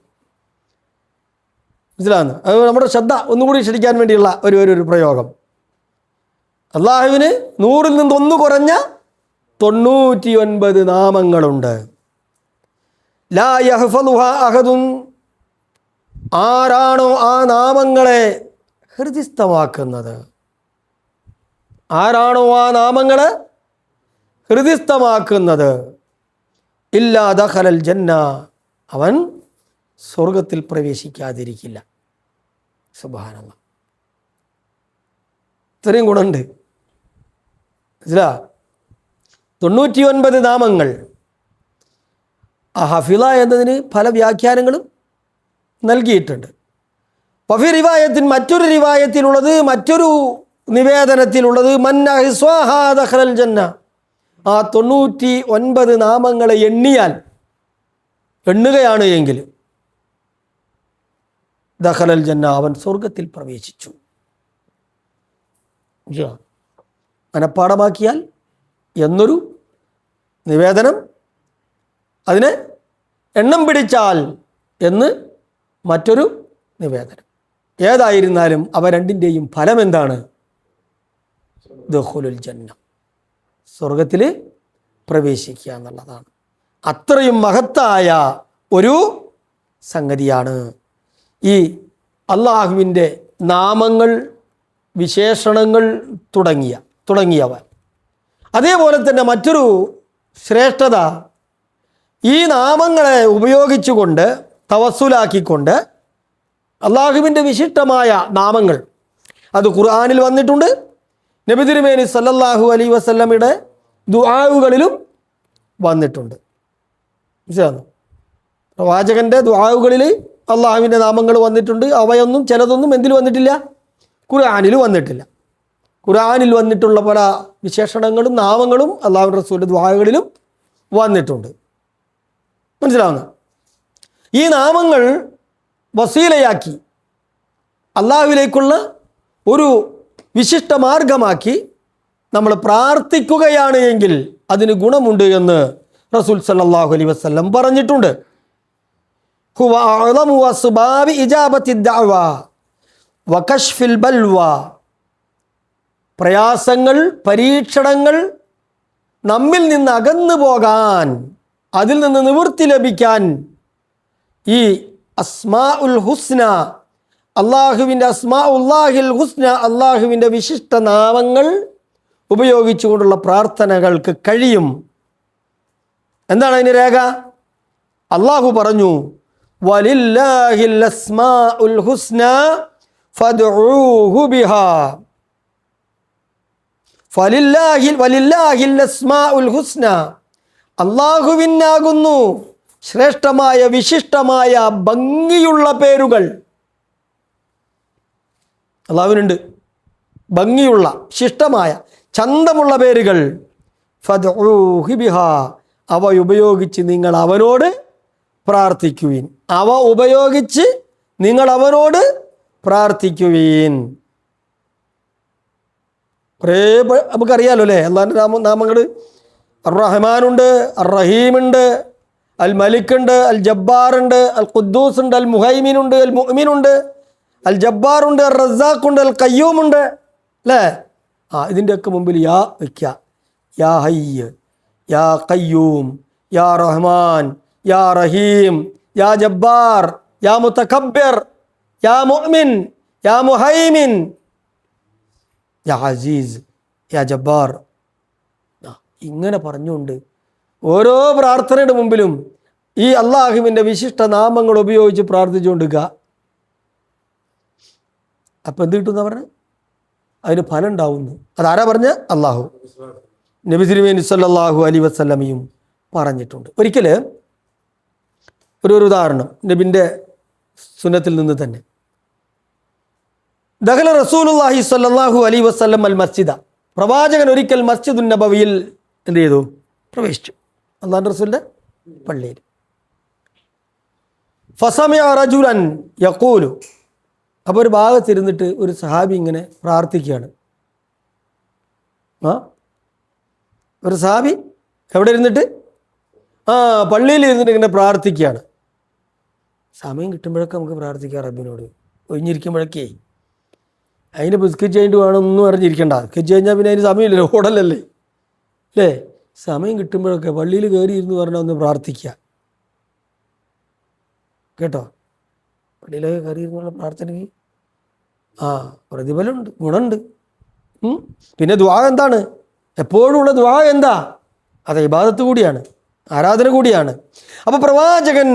മനസ്സിലാകുന്നു? അത് നമ്മുടെ ശ്രദ്ധ ഒന്നുകൂടി ക്ഷണിക്കാൻ വേണ്ടിയുള്ള ഒരു പ്രയോഗം. അള്ളാഹുവിന് 100ൽ നിന്ന് 1 കുറഞ്ഞ 99 നാമങ്ങളുണ്ട്. ലാ യഹ്ഫളുഹാ അഹദുൻ, ആരാണോ ആ നാമങ്ങളെ ഹൃദിസ്ഥമാക്കുന്നത്, ആരാണോ ആ നാമങ്ങളെ ഹൃദിസ്ഥമാക്കുന്നത്, ഇല്ലാ ദഖലൽ ജന്ന, അവൻ സ്വർഗത്തിൽ പ്രവേശിക്കാതിരിക്കില്ല. സുബ്ഹാനല്ലാഹ്, ഇത്രയും ഗുണമുണ്ട്. മനസ്സിലാ? 99 നാമങ്ങൾ. ആ ഹഫിള എന്നതിന് പല വ്യാഖ്യാനങ്ങളും നൽകിയിട്ടുണ്ട്. വഫി റിവായത്തിൻ, മറ്റൊരു റിവായത്തിലുള്ളത്, മറ്റൊരു നിവേദനത്തിലുള്ളത്, മൻ അഹ്സാഹാ ദഖലൽ ജന്ന, ആ 99 നാമങ്ങളെ എണ്ണുകയാണ് എങ്കിൽ ദഖലൽ ജന്ന, അവൻ സ്വർഗത്തിൽ പ്രവേശിച്ചു. മനഃപ്പാടമാക്കിയാൽ എന്നൊരു നിവേദനം, അതിനെ എണ്ണം പിടിച്ചാൽ എന്ന് മറ്റൊരു നിവേദനം. ഏതായിരുന്നാലും അവ രണ്ടിൻ്റെയും ഫലം എന്താണ്? ദഖുലുൽ ജന്ന, സ്വർഗത്തിൽ പ്രവേശിക്കുക എന്നുള്ളതാണ്. അത്രയും മഹത്തായ ഒരു സംഗതിയാണ് ഈ അള്ളാഹുവിൻ്റെ നാമങ്ങൾ, വിശേഷണങ്ങൾ തുടങ്ങിയവ. അതേപോലെ തന്നെ മറ്റൊരു ശ്രേഷ്ഠത, ഈ നാമങ്ങളെ ഉപയോഗിച്ചുകൊണ്ട് തവസ്സുലാക്കിക്കൊണ്ട് അള്ളാഹുവിൻ്റെ വിശിഷ്ടമായ നാമങ്ങൾ അത് ഖുർആനിൽ വന്നിട്ടുണ്ട്. നബി തിരുമേനി സല്ലല്ലാഹു അലൈഹി വസല്ലമയുടെ ദുആകളിലും വന്നിട്ടുണ്ട്. മനസ്സിലാകുന്നു? പ്രവാചകൻ്റെ ദുആകളിൽ അള്ളാഹുവിൻ്റെ നാമങ്ങൾ വന്നിട്ടുണ്ട്. അവയൊന്നും ചിലതൊന്നും എന്തിൽ വന്നിട്ടില്ല? ഖുർആനിൽ വന്നിട്ടില്ല. ഖുർആനിൽ വന്നിട്ടുള്ള പല വിശേഷണങ്ങളും നാമങ്ങളും അള്ളാഹു റസൂലിൻ്റെ ദുആകളിലും വന്നിട്ടുണ്ട്. മനസ്സിലാവുന്നു? ഈ നാമങ്ങൾ വസീലയാക്കി അള്ളാഹുവിലേക്കുള്ള ഒരു വിശിഷ്ട മാർഗമാക്കി നമ്മൾ പ്രാർത്ഥിക്കുകയാണ് എങ്കിൽ അതിന് ഗുണമുണ്ട് എന്ന് റസൂൽ സല്ലല്ലാഹു അലൈഹി വസല്ലം പറഞ്ഞിട്ടുണ്ട്. ഹുവ അഅ്ളമു അസ്ബാബി ഇജാബത്തി ദഅവ വകശ്ഫിൽ ബൽവ. പ്രയാസങ്ങൾ, പരീക്ഷണങ്ങൾ നമ്മിൽ നിന്ന് അകന്നു പോകാൻ, അതിൽ നിന്ന് നിവൃത്തി ലഭിക്കാൻ ഈ അസ്മാഉൽ ഹുസ്ന, അള്ളാഹുവിൻ്റെ അസ്മാഉല്ലാഹിൽ ഹുസ്ന, അള്ളാഹുവിൻ്റെ വിശിഷ്ട നാമങ്ങൾ ഉപയോഗിച്ചുകൊണ്ടുള്ള പ്രാർത്ഥനകൾക്ക് കഴിയും. എന്താണ് അതിന് രേഖ? അള്ളാഹു പറഞ്ഞു, വലില്ലാഹിൽ അസ്മാഉൽ ഹുസ്ന ഫദ്ഉഹു ബിഹാ. വലില്ലാഹിൽ അസ്മാഉൽ ഹുസ്ന, അള്ളാഹുവിനാകുന്നു ശ്രേഷ്ഠമായ വിശിഷ്ടമായ ഭംഗിയുള്ള പേരുകൾ. അള്ളാഹുവിനുണ്ട് ഭംഗിയുള്ള, ശിഷ്ടമായ, ചന്തമുള്ള പേരുകൾ. ഫദ്ഉഹു ബിഹാ, അവ ഉപയോഗിച്ച് നിങ്ങൾ അവനോട് പ്രാർത്ഥിക്കുവിൻ. അവ ഉപയോഗിച്ച് നിങ്ങൾ അവനോട് പ്രാർത്ഥിക്കുവിൻ. കുറേ നമുക്കറിയാലോ അല്ലേ അള്ളാഹിൻ്റെ നാമങ്ങൾ. അർ റഹ്മാനുണ്ട്, അർ റഹീമുണ്ട്, അൽ മലിക്കുണ്ട്, അൽ ജബ്ബാറുണ്ട്, അൽ ഖുദ്ദൂസ് ഉണ്ട്, അൽ മുഹൈമിനുണ്ട്, അൽ മുഅ്മിനുണ്ട്, അൽ ജബ്ബാറുണ്ട്, അൽ റസാഖുണ്ട്, അൽ ഖയ്യൂമുണ്ട് അല്ലേ? ഇതിൻ്റെയൊക്കെ മുമ്പിൽ യാ വയ്ക്കുക. യാ ഹയ്യ്, യാ ഖയ്യൂം, യാ റഹ്മാൻ, യാ റഹീം, യാ ജബ്ബാർ, യാ മുതകബ്ബിർ, യാ മുഅ്മിൻ, യാ മുഹൈമിൻ, യാ അസീസ്, യാ ജബ്ബാർ. ഇങ്ങനെ പറഞ്ഞുകൊണ്ട് ഓരോ പ്രാർത്ഥനയുടെ മുമ്പിലും ഈ അള്ളാഹുവിൻ്റെ വിശിഷ്ട നാമങ്ങൾ ഉപയോഗിച്ച് പ്രാർത്ഥിച്ചുകൊണ്ടിരിക്കുക. അപ്പം എന്ത് കിട്ടുമെന്നാ പറഞ്ഞത്? അതിന് ഫലം ഉണ്ടാവുന്നു. അതാരാ പറഞ്ഞ? അള്ളാഹു. നബി തിരുമേനി സല്ലല്ലാഹു അലൈഹി വസല്ലമയും പറഞ്ഞിട്ടുണ്ട്. ഒരിക്കൽ ഒരു ഉദാഹരണം നബിൻ്റെ സുന്നത്തിൽ നിന്ന് തന്നെ. ദഖല റസൂലുള്ളാഹി സ്വല്ലല്ലാഹു അലൈഹി വസല്ലം അൽ മസ്ജിദ. പ്രവാചകൻ ഒരിക്കൽ മസ്ജിദുൻ നബവിയിൽ എന്ത് ചെയ്തു? പ്രവേശിച്ചു. അല്ലാഹുവിൻ്റെ റസൂലിൻ്റെ പള്ളിയിൽ. ഫസമിഅ റജുലൻ യഖൂലു. അപ്പോൾ ഒരു ഭാഗത്തിരുന്നിട്ട് ഒരു സഹാബി ഇങ്ങനെ പ്രാർത്ഥിക്കുകയാണ്. ഒരു സഹാബി എവിടെ ഇരുന്നിട്ട്? പള്ളിയിൽ ഇരുന്നിട്ട് ഇങ്ങനെ പ്രാർത്ഥിക്കുകയാണ്. സമയം കിട്ടുമ്പോഴൊക്കെ നമുക്ക് പ്രാർത്ഥിക്കാം റബ്ബിനോട്. ഒഴിഞ്ഞിരിക്കുമ്പോഴൊക്കെ അതിന് ബിസ്കറ്റ് കഴിഞ്ഞിട്ട് വേണം ഒന്നും അറിഞ്ഞിരിക്കണ്ട. ബിസ്കറ്റ് കഴിഞ്ഞാൽ പിന്നെ അതിന് സമയമില്ലല്ലോ, ഓടലല്ലേ അല്ലേ? സമയം കിട്ടുമ്പോഴൊക്കെ പള്ളിയിൽ കയറി ഇരുന്ന് പറഞ്ഞാൽ ഒന്ന് പ്രാർത്ഥിക്കുക കേട്ടോ. പള്ളിയിലൊക്കെ കയറി ഇരുന്നുള്ള പ്രാർത്ഥനയ്ക്ക് പ്രതിഫലമുണ്ട്, ഗുണമുണ്ട്. പിന്നെ ദുആ എന്താണ്? എപ്പോഴുമുള്ള ദുആ എന്താ? അത് ഇബാദത്ത് കൂടിയാണ്, ആരാധന കൂടിയാണ്. അപ്പോൾ പ്രവാചകൻ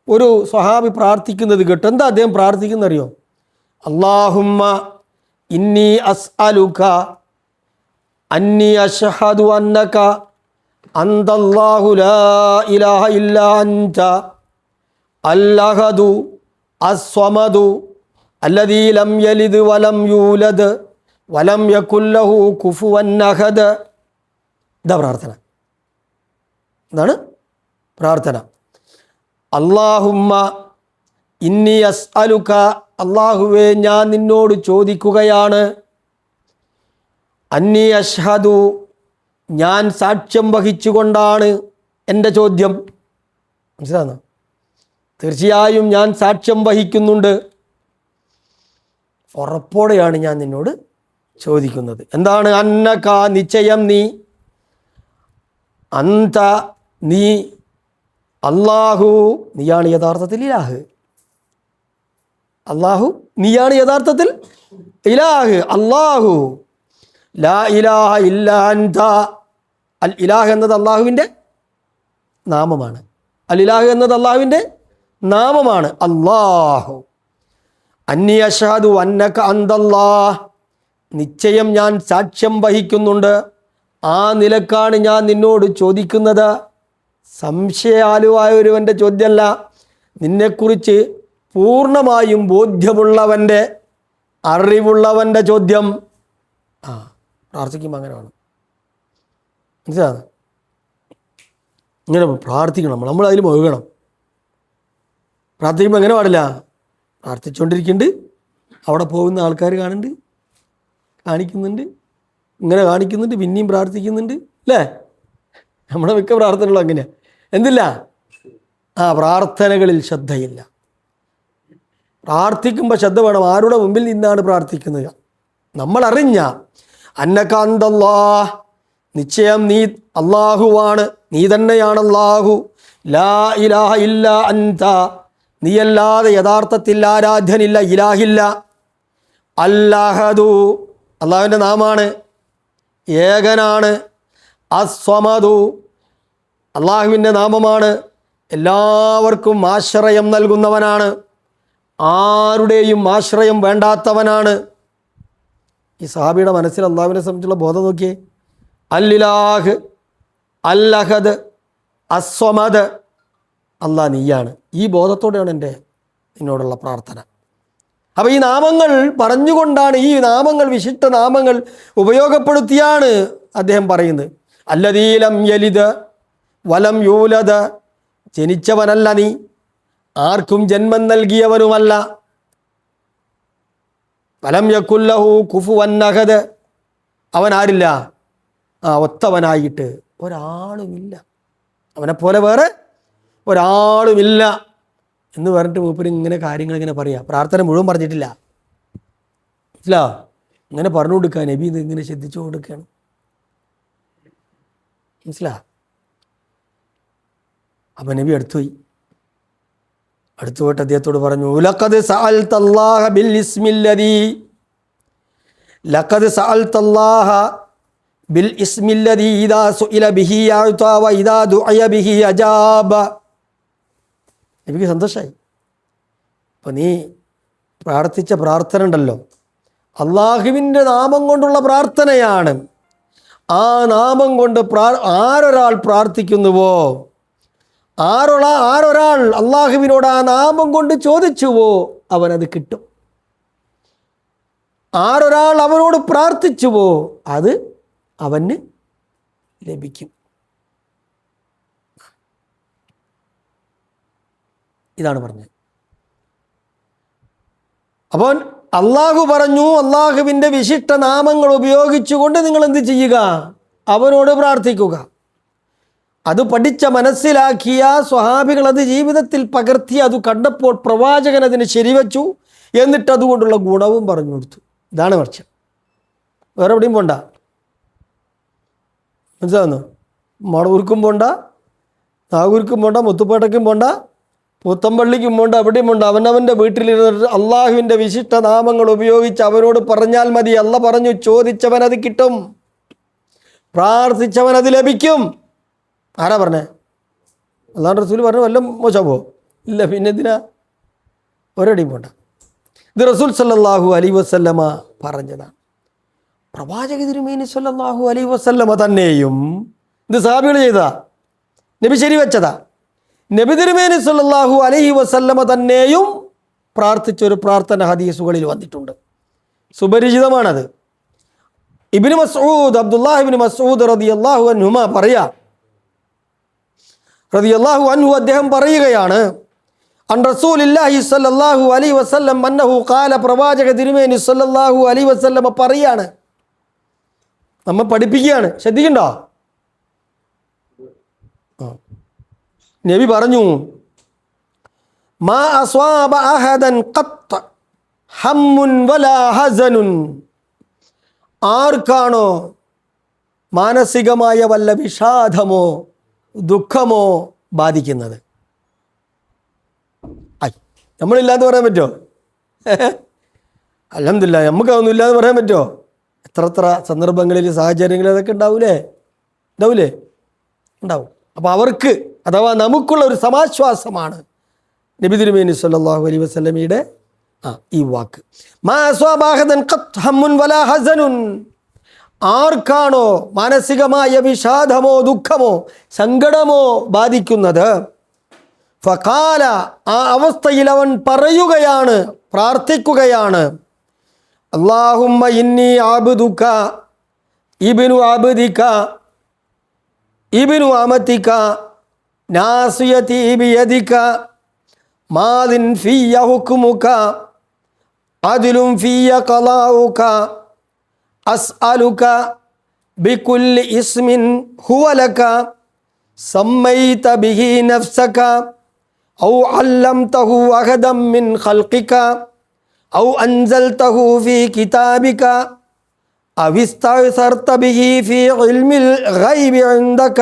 ഒരു സ്വഹാബി പ്രാർത്ഥിക്കുന്നത് കേട്ടോ. എന്താ അദ്ദേഹം പ്രാർത്ഥിക്കുന്നറിയോ? അല്ലാഹുമ്മ ഇന്നി അസ്അലുക അന്നി അശ്ഹദു അന്നക അന്തല്ലാഹു ലാ ഇലാഹ ഇല്ലാ അൻത അൽ അഹദു അസ്സമദു അല്ലദീ ലം യലിദ് വലം യൂലദ് വലം യകുൽ ലഹു കുഫുവൻ അഹദ്. ഇതാ പ്രാർത്ഥന. എന്താണ് പ്രാർത്ഥന? അല്ലാഹുമ്മ ഇന്നി അസ്അലുക, അല്ലാഹുവേ ഞാൻ നിന്നോട് ചോദിക്കുകയാണ്, അന്നി അഷ്ഹദു, ഞാൻ സാക്ഷ്യം വഹിച്ചുകൊണ്ടാണ് എൻ്റെ ചോദ്യം. മനസ്സിലാകുന്നു? തീർച്ചയായും ഞാൻ സാക്ഷ്യം വഹിക്കുന്നുണ്ട്, ഉറപ്പോടെയാണ് ഞാൻ നിന്നോട് ചോദിക്കുന്നത്. എന്താണ്? അന്നക, നിശ്ചയം നീ, അന്ത, നീ, അല്ലാഹു, നീയാണ് യഥാർത്ഥത്തിൽ ഇലാഹ്. അല്ലാഹു, നീയാണ് യഥാർത്ഥത്തിൽ ഇലാഹ്. അല്ലാഹു, ലാ ഇലാഹ ഇല്ലാ അൻത. അൽ ഇലാഹ് എന്നത് അള്ളാഹുവിൻ്റെ നാമമാണ്. അൽ ഇലാഹ് എന്നത് അള്ളാഹുവിൻ്റെ നാമമാണ്. അല്ലാഹു. അന്നി അഷ്ഹദു അന്നക അന്തല്ലാഹ്, നിശ്ചയം ഞാൻ സാക്ഷ്യം വഹിക്കുന്നുണ്ട്. ആ നിലക്കാണ് ഞാൻ നിന്നോട് ചോദിക്കുന്നത്. സംശയാലുവായ ഒരുവൻ്റെ ചോദ്യമല്ല, നിന്നെക്കുറിച്ച് പൂർണ്ണമായും ബോധ്യമുള്ളവൻ്റെ, അറിവുള്ളവൻ്റെ ചോദ്യം. പ്രാർത്ഥിക്കുമ്പോൾ അങ്ങനെ വേണം. മനസ്സിലാകുക? ഇങ്ങനെ പ്രാർത്ഥിക്കണം, നമ്മൾ അതിൽ മുഴുകണം. പ്രാർത്ഥിക്കുമ്പോൾ എങ്ങനെ പാടില്ല? പ്രാർത്ഥിച്ചുകൊണ്ടിരിക്കുന്നുണ്ട്, അവിടെ പോകുന്ന ആൾക്കാർ കാണുന്നുണ്ട്, കാണിക്കുന്നുണ്ട്, ഇങ്ങനെ കാണിക്കുന്നുണ്ട്, പിന്നെയും പ്രാർത്ഥിക്കുന്നുണ്ട്, അല്ലേ? നമ്മുടെ മിക്ക പ്രാർത്ഥനകളും അങ്ങനെയാണ്. എന്തില്ല? പ്രാർത്ഥനകളിൽ ശ്രദ്ധയില്ല. പ്രാർത്ഥിക്കുമ്പോൾ ശ്രദ്ധ വേണം. ആരുടെ മുമ്പിൽ നിന്നാണ് പ്രാർത്ഥിക്കുന്നത്? നമ്മൾ അറിഞ്ഞ അന്നക അന്തല്ലാഹ്, നിശ്ചയം നീ അള്ളാഹുവാണ്, നീ തന്നെയാണ് അല്ലാഹു. ലാ ഇലാഹ ഇല്ലാ അൻത, നീയല്ലാതെ യഥാർത്ഥത്തിൽ ആരാധ്യനില്ല, ഇലാഹില്ല. അല്ലഹദു, അള്ളാഹുവിൻ്റെ നാമാണ്, ഏകനാണ്. അസ്വമദു, അള്ളാഹുവിൻ്റെ നാമമാണ്, എല്ലാവർക്കും ആശ്രയം നൽകുന്നവനാണ്, ആരുടെയും ആശ്രയം വേണ്ടാത്തവനാണ്. ഈ സഹാബിയുടെ മനസ്സിൽ അള്ളാഹുവിനെ സംബന്ധിച്ചുള്ള ബോധം നോക്കിയേ. അല്ലിലാഹ്, അല്ലഹദ്, അസ്വമദ്, അല്ലാഹ് നീയാണ്. ഈ ബോധത്തോടെയാണ് എൻ്റെ നിന്നോടുള്ള പ്രാർത്ഥന. അപ്പോൾ ഈ നാമങ്ങൾ പറഞ്ഞുകൊണ്ടാണ്, ഈ നാമങ്ങൾ, വിശിഷ്ട നാമങ്ങൾ ഉപയോഗപ്പെടുത്തിയാണ് അദ്ദേഹം പറയുന്നത്. അല്ലദീ ലം യലിദ് വലം യൂലദ്, ജനിച്ചവനല്ല നീ, ആർക്കും ജന്മം നൽകിയവനുമല്ല. വലം യകുല്ലഹു കുഫുവൻ അഹദ്, അവൻ ആരില്ല? ഒത്തവനായിട്ട് ഒരാളുമില്ല, അവനെപ്പോലെ വേറെ ഒരാളുമില്ല എന്ന് പറഞ്ഞിട്ട് മൂപ്പര് ഇങ്ങനെ കാര്യങ്ങൾ ഇങ്ങനെ പറയാം. പ്രാർത്ഥന മുഴുവൻ പറഞ്ഞിട്ടില്ല. മനസ്സിലാ? ഇങ്ങനെ പറഞ്ഞു കൊടുക്കുക. നബി ഇത് ഇങ്ങനെ ശ്രദ്ധിച്ചു കൊടുക്കുകയാണ്. മനസ്സിലാ? അപ്പം നബി അടുത്തു പോയിട്ട് അദ്ദേഹത്തോട് പറഞ്ഞു, ലഖദ് സഅൽതല്ലാഹ ബിൽ ഇസ്മില്ലദീ, ലഖദ് സഅൽതല്ലാഹ ബിൽ ഇസ്മില്ലദീ ഇദാ സുഇല ബിഹി അഅത വ ഇദാ ദുഇയ ബിഹി അജാബ. നബിക്ക് സന്തോഷമായി. അപ്പം നീ പ്രാർത്ഥിച്ച പ്രാർത്ഥന ഉണ്ടല്ലോ, അള്ളാഹുവിൻ്റെ നാമം കൊണ്ടുള്ള പ്രാർത്ഥനയാണ്. ആ നാമം കൊണ്ട് ആരൊരാൾ പ്രാർത്ഥിക്കുന്നുവോ, ആരൊരാൾ അള്ളാഹുവിനോട് ആ നാമം കൊണ്ട് ചോദിച്ചുവോ, അവനത് കിട്ടും. ആരൊരാൾ അവനോട് പ്രാർത്ഥിച്ചുവോ, അത് അവന് ലഭിക്കും. ഇതാണ് പറഞ്ഞത്. അപ്പോൾ അള്ളാഹു പറഞ്ഞു, അള്ളാഹുവിൻ്റെ വിശിഷ്ട നാമങ്ങൾ ഉപയോഗിച്ചുകൊണ്ട് നിങ്ങൾ എന്ത് ചെയ്യുക? അവനോട് പ്രാർത്ഥിക്കുക. അത് പഠിച്ച, മനസ്സിലാക്കിയ സ്വഹാബികൾ അത് ജീവിതത്തിൽ പകർത്തി, അത് കണ്ടപ്പോൾ പ്രവാചകൻ അതിന് ശരിവച്ചു, എന്നിട്ട് അതുകൊണ്ടുള്ള ഗുണവും പറഞ്ഞു കൊടുത്തു. ഇതാണ് വർഷം. വേറെ എവിടെയും പോണ്ട. മനസ്സിലാകുന്നു? മടവൂർക്കും പോണ്ട, നാഗൂർക്കും പോണ്ട, മുത്തുപ്പേട്ടയ്ക്കും പോണ്ട, പുത്തമ്പള്ളിക്കും പോണ്ട, എവിടെയും പോണ്ട. അവനവൻ്റെ വീട്ടിലിരുന്നിട്ട് അള്ളാഹുവിൻ്റെ വിശിഷ്ട നാമങ്ങൾ ഉപയോഗിച്ച് അവനോട് പറഞ്ഞാൽ മതി. അല്ല പറഞ്ഞു, ചോദിച്ചവനത് കിട്ടും, പ്രാർത്ഥിച്ചവനത് ലഭിക്കും. ആരാ പറഞ്ഞേ? അല്ലാഹു റസൂൽ പറഞ്ഞു. വല്ലതും മോശമോ? ഇല്ല. പിന്നെ എന്തിനാ? ഒരടിയും പോണ്ട. ഇത് റസൂൽ സല്ലല്ലാഹു അലൈഹി വസല്ലമ പറഞ്ഞതാണ്. പ്രവാചക തിരുമേനി സല്ലല്ലാഹു അലൈഹി വസല്ലമ തന്നെയും ഇത് സഹാബികൾ ചെയ്തതാ, നബി ശരിവെച്ചതാ. നബി തിരുമേനി സല്ലല്ലാഹു അലൈഹി വസല്ലമ തന്നെയും പ്രാർത്ഥിച്ചൊരു പ്രാർത്ഥന ഹദീസുകളിൽ വന്നിട്ടുണ്ട്. സുപരിചിതമാണത്. ഇബ്നു മസ്ഊദ്, അബ്ദുല്ലാഹ് ഇബ്നു മസ്ഊദ് റളിയല്ലാഹു അൻഹുമ റളിയല്ലാഹു അൻഹു അദ്ദേഹം പറയുകയാണ്, അൻ റസൂലില്ലാഹി സല്ലല്ലാഹു അലൈഹി വസല്ലം അന്നഹു ഖാല, പ്രവാചക തിരുമേനി സല്ലല്ലാഹു അലൈഹി വസല്ലമ പറയാണ്, നമ്മൾ പഠിപ്പിക്കുകയാണ്, ശ്രദ്ധിക്കണ്ടോ? നബി പറഞ്ഞു, മാ അസ്വാബ അഹദൻ ഖത്ത് ഹമ്മുൻ വലാ ഹസനുൻ. ആർക്കാണോ മാനസികമായ വല്ല വിഷാദമോ ദുഃഖമോ ബാധിക്കുന്നത്, നമ്മളില്ലാന്ന് പറയാൻ പറ്റുമോ? അൽഹംദുലില്ലാഹ്, നമുക്കതൊന്നും ഇല്ലാന്ന് പറയാൻ പറ്റുമോ? എത്ര സന്ദർഭങ്ങളിൽ സാഹചര്യങ്ങളിൽ അതൊക്കെ ഉണ്ടാവൂലേ? ഉണ്ടാവും. അപ്പോൾ അവർക്ക്, അഥവാ നമുക്കുള്ള ഒരു സമാശ്വാസമാണ് നബി തിരുമേനി സല്ലല്ലാഹു അലൈഹി വസല്ലമയുടെ ഈ വാക്ക്. മാ അസ്വാബഹദൻ ഖത്ത് ഹമ്മുൻ വലാ ഹസനുൻ. ആർക്കാണോ മാനസികമായ വിഷാദമോ ദുഃഖമോ സങ്കടമോ ബാധിക്കുന്നത്, ഫഖാല, ആ അവസ്ഥയിൽ അവൻ പറയുകയാണ്, പ്രാർത്ഥിക്കുകയാണ്, അല്ലാഹുമ്മ ഇന്നി അബ്ദുക ഇബ്നു അബ്ദിക ഇബ്നു അമതിക നാസിയതി ബിയദിക മാദിൻ ഫിയ ഹുക്മുക അദ്ലുൻ ഫിയ ഖലാഉക അസ്അലുക ബികുല്ലി ഇസ്മിൻ ഹുവ ലക സമ്മൈത ബിഹി നഫ്സക ഔ അല്ലംതഹു അഹദൻ മിൻ ഖൽഖിക ഔ അൻസൽതഹു ഫീ കിതാബിക ഔ ഇസ്തഅ്സർത ബിഹി ഫീ ഇൽമിൽ ഗൈബി ഇൻദക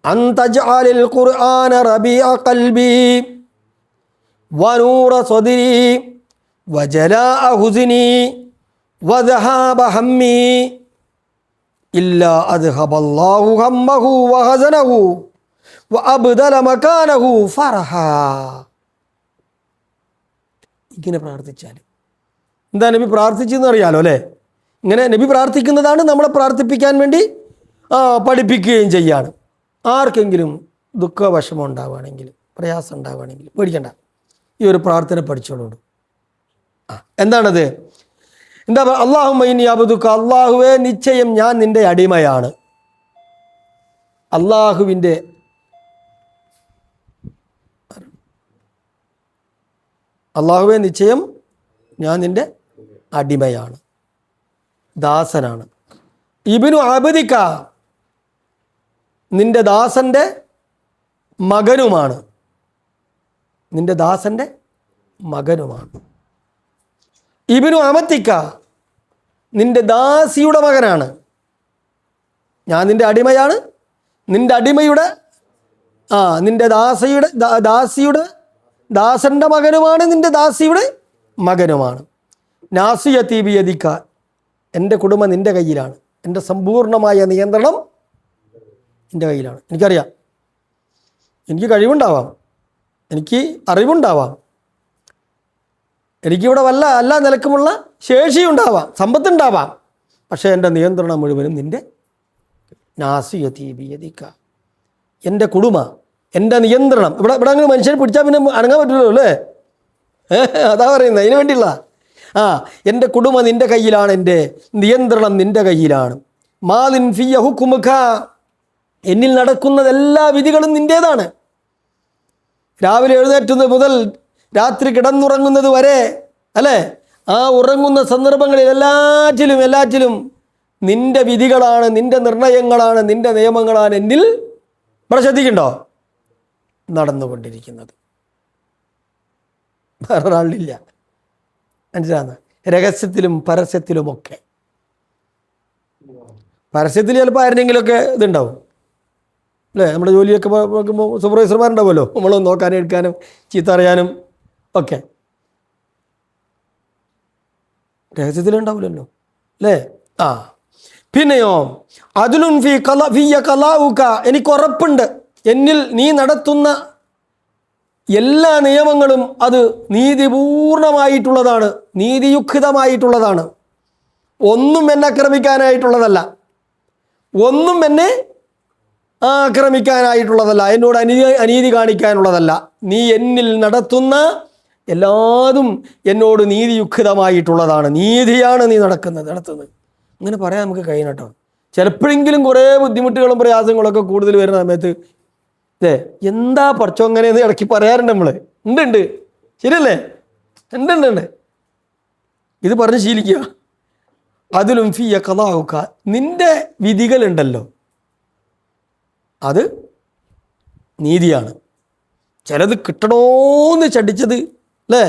അൻ തജ്അലിൽ ഖുർആന റബീഅ ഖൽബി വനൂറ സദ്രി വജലാഅ ഹുസ്നി വദഹാബ ഹമ്മി ഇല്ലാ അദ്ഹബല്ലാഹു ഹമ്മഹു വഹസനഹു വഅബ്ദല മകാനഹു ഫറഹ. ഇങ്ങനെ പ്രാർത്ഥിച്ചാൽ എന്താ നബി പ്രാർത്ഥിച്ചെന്ന് അറിയാലോ അല്ലേ? ഇങ്ങനെ നബി പ്രാർത്ഥിക്കുന്നതാണ് നമ്മളെ പ്രാർത്ഥിപ്പിക്കാൻ വേണ്ടി പഠിപ്പിക്കുകയും ചെയ്യാണ്. ആർക്കെങ്കിലും ദുഃഖവിഷമം ഉണ്ടാവുകയാണെങ്കിൽ, പ്രയാസം ഉണ്ടാവുകയാണെങ്കിൽ പേടിക്കണ്ട, ഈ ഒരു പ്രാർത്ഥന പഠിച്ചോളൂ. എന്താണത്? എന്താ? അല്ലാഹുമ്മ ഇന്നി അബ്ദുക, അല്ലാഹുവേ നിശ്ചയം ഞാൻ നിന്റെ അടിമയാണ്. അല്ലാഹുവേ നിശ്ചയം ഞാൻ നിന്റെ അടിമയാണ്, ദാസനാണ്. ഇബ്നു അബ്ദിക, നിന്റെ ദാസന്റെ മകനുമാണ്. നിന്റെ ദാസന്റെ മകനുമാണ്. ഇബ്നു അമതിക, നിന്റെ ദാസിയുടെ മകനാണ്. ഞാൻ നിന്റെ അടിമയാണ്, നിന്റെ അടിമയുടെ നിന്റെ ദാസന്റെ മകനുമാണ്, നിന്റെ ദാസിയുടെ മകനുമാണ്. നാസിയതി ബിയദിക, എൻ്റെ കുടുംബം നിൻ്റെ കയ്യിലാണ്, എൻ്റെ സമ്പൂർണമായ നിയന്ത്രണം നിൻ്റെ കയ്യിലാണ്. എനിക്കറിയാം, എനിക്ക് കഴിവുണ്ടാവാം, എനിക്ക് അറിവുണ്ടാവാം, എനിക്കിവിടെ എല്ലാ നിലക്കുമുള്ള ശേഷിയുണ്ടാവാം, സമ്പത്തുണ്ടാവാം, പക്ഷേ എൻ്റെ നിയന്ത്രണം മുഴുവനും നിൻ്റെ നാസിയതി ബിയദിക, എൻ്റെ കുടുംബ, എൻ്റെ നിയന്ത്രണം. ഇവിടെ അങ്ങനെ മനുഷ്യനെ പിടിച്ചാൽ പിന്നെ അനങ്ങാൻ പറ്റില്ലല്ലോ അല്ലേ? അതാ പറയുന്നത്, അതിന് വേണ്ടിയുള്ള എൻ്റെ കുടുംബം നിൻ്റെ കയ്യിലാണ്, എൻ്റെ നിയന്ത്രണം നിൻ്റെ കയ്യിലാണ്. മാലിൻ ഫിയ ഹുക്മുക, എന്നിൽ നടക്കുന്നത് എല്ലാ വിധികളും നിൻ്റേതാണ്. രാവിലെ എഴുന്നേറ്റുന്നത് മുതൽ രാത്രി കിടന്നുറങ്ങുന്നത് വരെ അല്ലേ, ആ ഉറങ്ങുന്ന സന്ദർഭങ്ങളിൽ എല്ലാറ്റിലും നിൻ്റെ വിധികളാണ്, നിൻ്റെ നിർണയങ്ങളാണ്, നിൻ്റെ നിയമങ്ങളാണ് എന്നിൽ ഇവിടെ ശ്രദ്ധിക്കണ്ടോ നടന്നുകൊണ്ടിരിക്കുന്നത്. വേറൊരാളില്ല, മനസ്സിലാകുന്ന രഹസ്യത്തിലും പരസ്യത്തിലുമൊക്കെ. പരസ്യത്തിൽ ചിലപ്പോൾ ആരുടെയെങ്കിലുമൊക്കെ ഇതുണ്ടാവും അല്ലേ? നമ്മുടെ ജോലിയൊക്കെ നോക്കുമ്പോൾ സൂപ്പർവൈസർമാരുണ്ടാവുമല്ലോ, നമ്മളൊന്ന് നോക്കാനും എടുക്കാനും ചീത്ത അറിയാനും ഒക്കെ. രഹസ്യത്തിലുണ്ടാവില്ലല്ലോ അല്ലേ? പിന്നെയോ അദ്ലുൻ ഫിയ ഖലാഉക, എനിക്ക് ഉറപ്പുണ്ട് എന്നിൽ നീ നടത്തുന്ന എല്ലാ നിയമങ്ങളും അത് നീതിപൂർണമായിട്ടുള്ളതാണ്, നീതിയുക്തമായിട്ടുള്ളതാണ്. ഒന്നും എന്നെ ആക്രമിക്കാനായിട്ടുള്ളതല്ല, ഒന്നും എന്നെ ആക്രമിക്കാനായിട്ടുള്ളതല്ല, എന്നോട് അനീതി കാണിക്കാനുള്ളതല്ല. നീ എന്നിൽ നടത്തുന്ന എല്ലാതും എന്നോട് നീതിയുക്തമായിട്ടുള്ളതാണ്, നീതിയാണ് നീ നടത്തുന്നത്. അങ്ങനെ പറയാൻ നമുക്ക് കഴിയണം കേട്ടോ. ചിലപ്പോഴെങ്കിലും കുറേ ബുദ്ധിമുട്ടുകളും പ്രയാസങ്ങളൊക്കെ കൂടുതൽ വരുന്ന സമയത്ത് എന്താ പഠിച്ചോ അങ്ങനെയെന്ന് ഇടയ്ക്ക് പറയാറുണ്ട് നമ്മൾ. ഉണ്ട്, ശരിയല്ലേ? ഉണ്ട്. ഇത് പറഞ്ഞ് ശീലിക്കുക. അതിലും ഫിയ ഖദാഉക, നിന്റെ വിധികളുണ്ടല്ലോ അത് നീതിയാണ്. ചിലത് കിട്ടണോന്ന് ചടിച്ചത് അല്ലേ,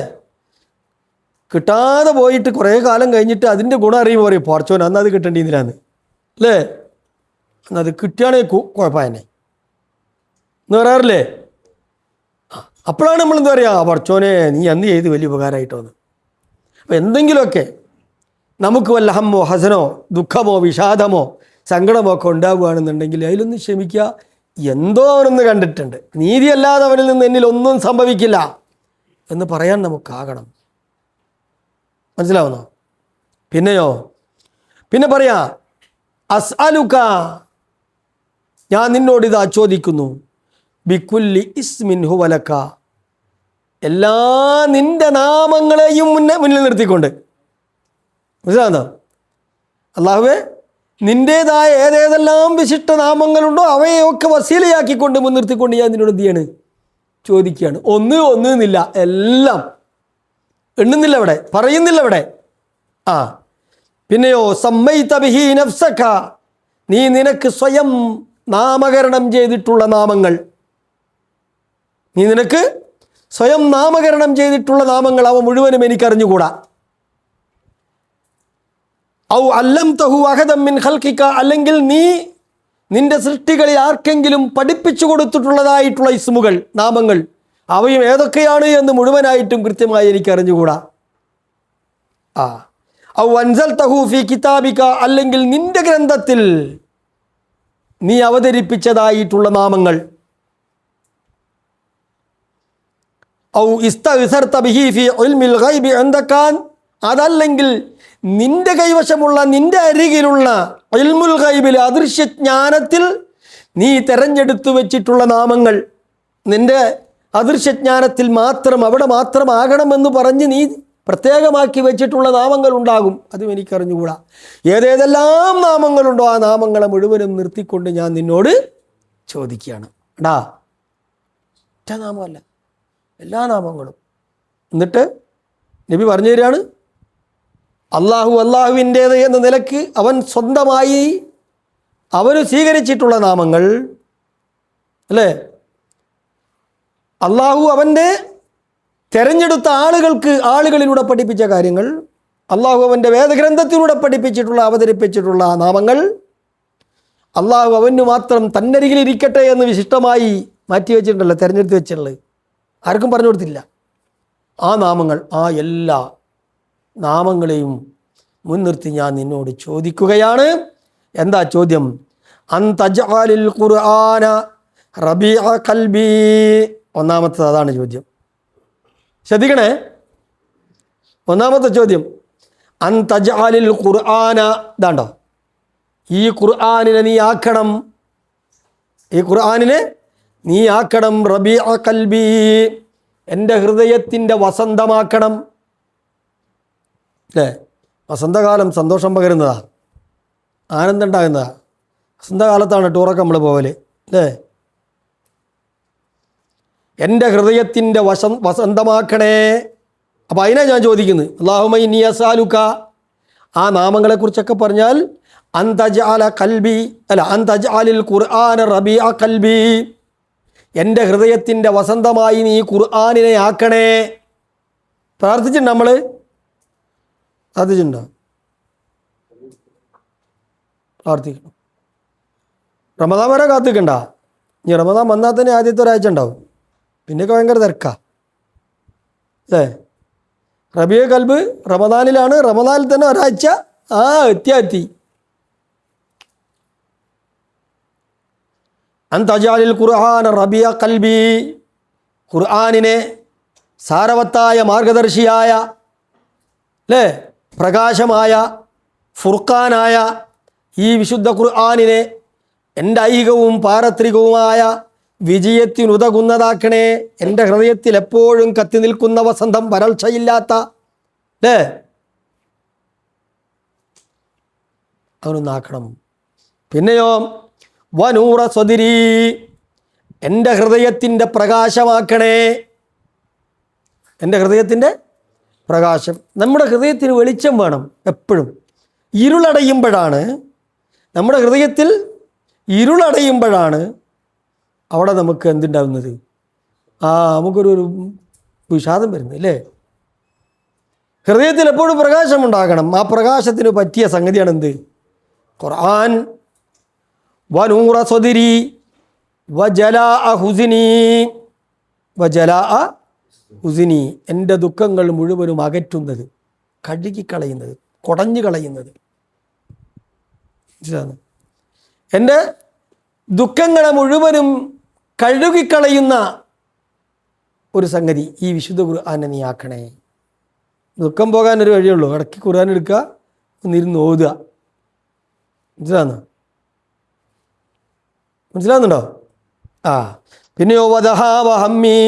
കിട്ടാതെ പോയിട്ട് കുറേ കാലം കഴിഞ്ഞിട്ട് അതിൻ്റെ ഗുണം അറിയുമ്പോൾ പറയും പോർച്ചോൻ അന്ന് അത് കിട്ടേണ്ടിയിരുന്നില്ലാന്ന് അല്ലേ, അന്നത് കിട്ടുകയാണെങ്കിൽ കുഴപ്പമെന്നെ എന്ന് പറയാറില്ലേ. അപ്പോഴാണ് നമ്മൾ എന്താ പറയുക, പോർച്ചോനെ നീ അന്ന് ചെയ്ത് വലിയ ഉപകാരമായിട്ടോന്ന്. അപ്പം എന്തെങ്കിലുമൊക്കെ നമുക്ക് വല്ല ഹമ്മോ ഹസനോ ദുഃഖമോ വിഷാദമോ സങ്കടമോ ഒക്കെ ഉണ്ടാവുകയാണെന്നുണ്ടെങ്കിൽ അതിലൊന്ന് ക്ഷമിക്കുക. എന്തോ അവനൊന്ന് കണ്ടിട്ടുണ്ട്, നീതിയല്ലാതെ അവനിൽ നിന്ന് എന്നിൽ ഒന്നും സംഭവിക്കില്ല എന്ന് പറയാൻ നമുക്കാകണം. മനസ്സിലാവുന്നോ? പിന്നെയോ, പിന്നെ പറയാ അസ്അലുക, ഞാൻ നിന്നോട് ഇതാ ചോദിക്കുന്നു, ബിക്കുല്ലി ഇസ്മിൻ ഹുവലക, എല്ലാ നിന്റെ നാമങ്ങളെയും മുന്നിൽ നിർത്തിക്കൊണ്ട്. മനസ്സിലാവുന്നോ? അല്ലാഹുവേ, നിൻ്റേതായ ഏതേതെല്ലാം വിശിഷ്ട നാമങ്ങളുണ്ടോ അവയൊക്കെ വസീലയാക്കിക്കൊണ്ട് മുൻനിർത്തിക്കൊണ്ട് ഞാൻ നിന്നോട് എന്ത് ചെയ്യാണ്, ചോദിക്കുകയാണ്. ഒന്നില്ല, എല്ലാം എണ്ണുന്നില്ല ഇവിടെ, പറയുന്നില്ല ഇവിടെ. പിന്നെയോ സമ്മൈത ബിഹി നഫ്സക, നീ നിനക്ക് സ്വയം നാമകരണം ചെയ്തിട്ടുള്ള നാമങ്ങൾ, നീ നിനക്ക് സ്വയം നാമകരണം ചെയ്തിട്ടുള്ള നാമങ്ങൾ അവ മുഴുവനും എനിക്കറിഞ്ഞുകൂടാ. ഔ അല്ലംതഹു അഹദൻ മിൻ ഖൽഖിക, അല്ലെങ്കിൽ നീ നിന്റെ സൃഷ്ടികളിൽ ആർക്കെങ്കിലും പഠിപ്പിച്ചു കൊടുത്തിട്ടുള്ളതായിട്ടുള്ള ഇസ്മുകൾ, നാമങ്ങൾ, അവയും ഏതൊക്കെയാണ് എന്ന് മുഴുവനായിട്ടും കൃത്യമായി എനിക്ക് അറിഞ്ഞുകൂടാ. ഔ അൻസൽതഹു ഫീ കിതാബിക, അല്ലെങ്കിൽ നിന്റെ ഗ്രന്ഥത്തിൽ നീ അവതരിപ്പിച്ചതായിട്ടുള്ള നാമങ്ങൾ. ഔ ഇസ്തഅ്സർത ബിഹി ഫീ ഇൽമിൽ ഗൈബി ഇൻദക, അതല്ലെങ്കിൽ നിന്റെ കൈവശമുള്ള നിന്റെ അരികിലുള്ള ഇൽമുൽ ഗൈബിൽ അദൃശ്യജ്ഞാനത്തിൽ നീ തെരഞ്ഞെടുത്തു വെച്ചിട്ടുള്ള നാമങ്ങൾ, നിന്റെ അദൃശ്യജ്ഞാനത്തിൽ മാത്രം അവിടെ മാത്രമാകണമെന്ന് പറഞ്ഞ് നീ പ്രത്യേകമാക്കി വെച്ചിട്ടുള്ള നാമങ്ങൾ ഉണ്ടാകും, അതും എനിക്കറിഞ്ഞുകൂടാ. ഏതേതെല്ലാം നാമങ്ങളുണ്ടോ ആ നാമങ്ങളെ മുഴുവനും നിർത്തിക്കൊണ്ട് ഞാൻ നിന്നോട് ചോദിക്കുകയാണ്. ഒറ്റ നാമമല്ല, എല്ലാ നാമങ്ങളും. എന്നിട്ട് നബി പറഞ്ഞു തരികയാണ്, അള്ളാഹു അള്ളാഹുവിൻ്റേത് എന്ന നിലക്ക് അവൻ സ്വന്തമായി അവന് സ്വീകരിച്ചിട്ടുള്ള നാമങ്ങൾ അല്ലേ, അള്ളാഹു അവൻ്റെ തിരഞ്ഞെടുത്ത ആളുകളിലൂടെ പഠിപ്പിച്ച കാര്യങ്ങൾ, അള്ളാഹു അവൻ്റെ വേദഗ്രന്ഥത്തിലൂടെ പഠിപ്പിച്ചിട്ടുള്ള അവതരിപ്പിച്ചിട്ടുള്ള നാമങ്ങൾ, അള്ളാഹു അവന് മാത്രം തന്നരികിലിരിക്കട്ടെ എന്ന് വിശിഷ്ടമായി മാറ്റി വെച്ചിട്ടുണ്ടല്ലോ, തിരഞ്ഞെടുത്ത് വെച്ചിട്ടുള്ളത്, ആർക്കും പറഞ്ഞു കൊടുത്തില്ല. ആ നാമങ്ങൾ, ആ എല്ലാ നാമങ്ങളെയും മുൻനിർത്തി ഞാൻ നിന്നോട് ചോദിക്കുകയാണ്. എന്താ ചോദ്യം? അൻതജ്അലിൽ ഖുർആന റബീഅ ഖൽബി. ഒന്നാമത്തെ അതാണ് ചോദ്യം. ശ്രദ്ധിക്കണേ, ഒന്നാമത്തെ ചോദ്യം അൻതജ്അലിൽ ഖുർആന. ഇതാണ്ടോ, ഈ ഖുർആനിനെ നീ ആക്കണം, ഈ ഖുർആനിനെ നീ ആക്കണം. റബീഅ ഖൽബി, എൻ്റെ ഹൃദയത്തിൻ്റെ വസന്തമാക്കണം. അല്ലേ, വസന്തകാലം സന്തോഷം പകരുന്നതാ, ആനന്ദം ഉണ്ടാകുന്നതാ. വസന്തകാലത്താണ് ടൂറൊക്കെ നമ്മൾ പോകല് അല്ലേ. എൻ്റെ ഹൃദയത്തിൻ്റെ വസന്തമാക്കണേ. അപ്പോൾ അതിനെ ഞാൻ ചോദിക്കുന്നത്, അല്ലാഹുമ്മ ഇന്നി അസ്അലുക, ആ നാമങ്ങളെക്കുറിച്ചൊക്കെ പറഞ്ഞാൽ അൻതജ്അല ഖൽബി അല്ല അൻതജ്അലിൽ ഖുർആന റബീഅ ഖൽബി, എൻ്റെ ഹൃദയത്തിൻ്റെ വസന്തമായി നീ ഖുർആനിനെ ആക്കണേ. പ്രാർത്ഥിച്ചിട്ടുണ്ട് നമ്മൾ? പ്രാർത്ഥിച്ചിട്ടുണ്ടോ? പ്രാർത്ഥിക്കണം. റമദാൻ വരെ കാത്തിക്കണ്ട. ഇനി റമദാൻ വന്നാൽ തന്നെ ആദ്യത്തെ ഒരാഴ്ച ഉണ്ടാവും, പിന്നെയൊക്കെ ഭയങ്കര തിരക്കാ അല്ലേ. റബീഉ ഖൽബ് റമദാനിലാണ്, റമദാനിൽ തന്നെ ഒരാഴ്ച എത്തി. അൻതജ്അലിൽ ഖുർആന റബീഅ ഖൽബി, ഖുർആനിനെ സാരവത്തായ മാർഗദർശിയായ അല്ലേ, പ്രകാശമായ ഫുർഖാനായ ഈ വിശുദ്ധ ഖുർആനിനെ എൻ്റെ ഐഹികവും പാരത്രികവുമായ വിജയത്തിനുതകുന്നതാക്കണേ. എൻ്റെ ഹൃദയത്തിൽ എപ്പോഴും കത്തി നിൽക്കുന്ന വസന്തം, വരൾച്ചയില്ലാത്ത അല്ലേ, അവനൊന്നാക്കണം. പിന്നെയോ വനൂറ സ്വദിരി, എൻ്റെ ഹൃദയത്തിൻ്റെ പ്രകാശമാക്കണേ. എൻ്റെ ഹൃദയത്തിൻ്റെ പ്രകാശം, നമ്മുടെ ഹൃദയത്തിന് വെളിച്ചം വേണം എപ്പോഴും. ഇരുളടയുമ്പോഴാണ്, നമ്മുടെ ഹൃദയത്തിൽ ഇരുളടയുമ്പോഴാണ് അവിടെ നമുക്ക് എന്തുണ്ടാവുന്നത്? നമുക്കൊരു വിഷാദം വരുന്നത് അല്ലേ? ഹൃദയത്തിൽ എപ്പോഴും പ്രകാശമുണ്ടാകണം. ആ പ്രകാശത്തിന് പറ്റിയ സംഗതിയാണ് എന്ത്? ഖുർആൻ. വനൂറ സ്വദിരി വജലാഅ ഹുസ്നി, വജലാഅ ഹുസ്നി, എൻ്റെ ദുഃഖങ്ങൾ മുഴുവനും അകറ്റുന്നത്, കഴുകിക്കളയുന്നത്, കുടഞ്ഞു കളയുന്നത്. എൻ്റെ ദുഃഖങ്ങളെ മുഴുവനും കഴുകിക്കളയുന്ന ഒരു സംഗതി ഈ വിശുദ്ധ ഖുർആനെ നീ ആക്കണേ. ദുഃഖം പോകാനൊരു വഴിയുള്ളൂ. ഇടയ്ക്ക് ഖുർആൻ എടുക്കുക, ഒന്നിരുന്ന് ഓതുക. മനസ്സിലാകുന്നുണ്ടോ? പിന്നെയോ വദഹാവഹമ്മി,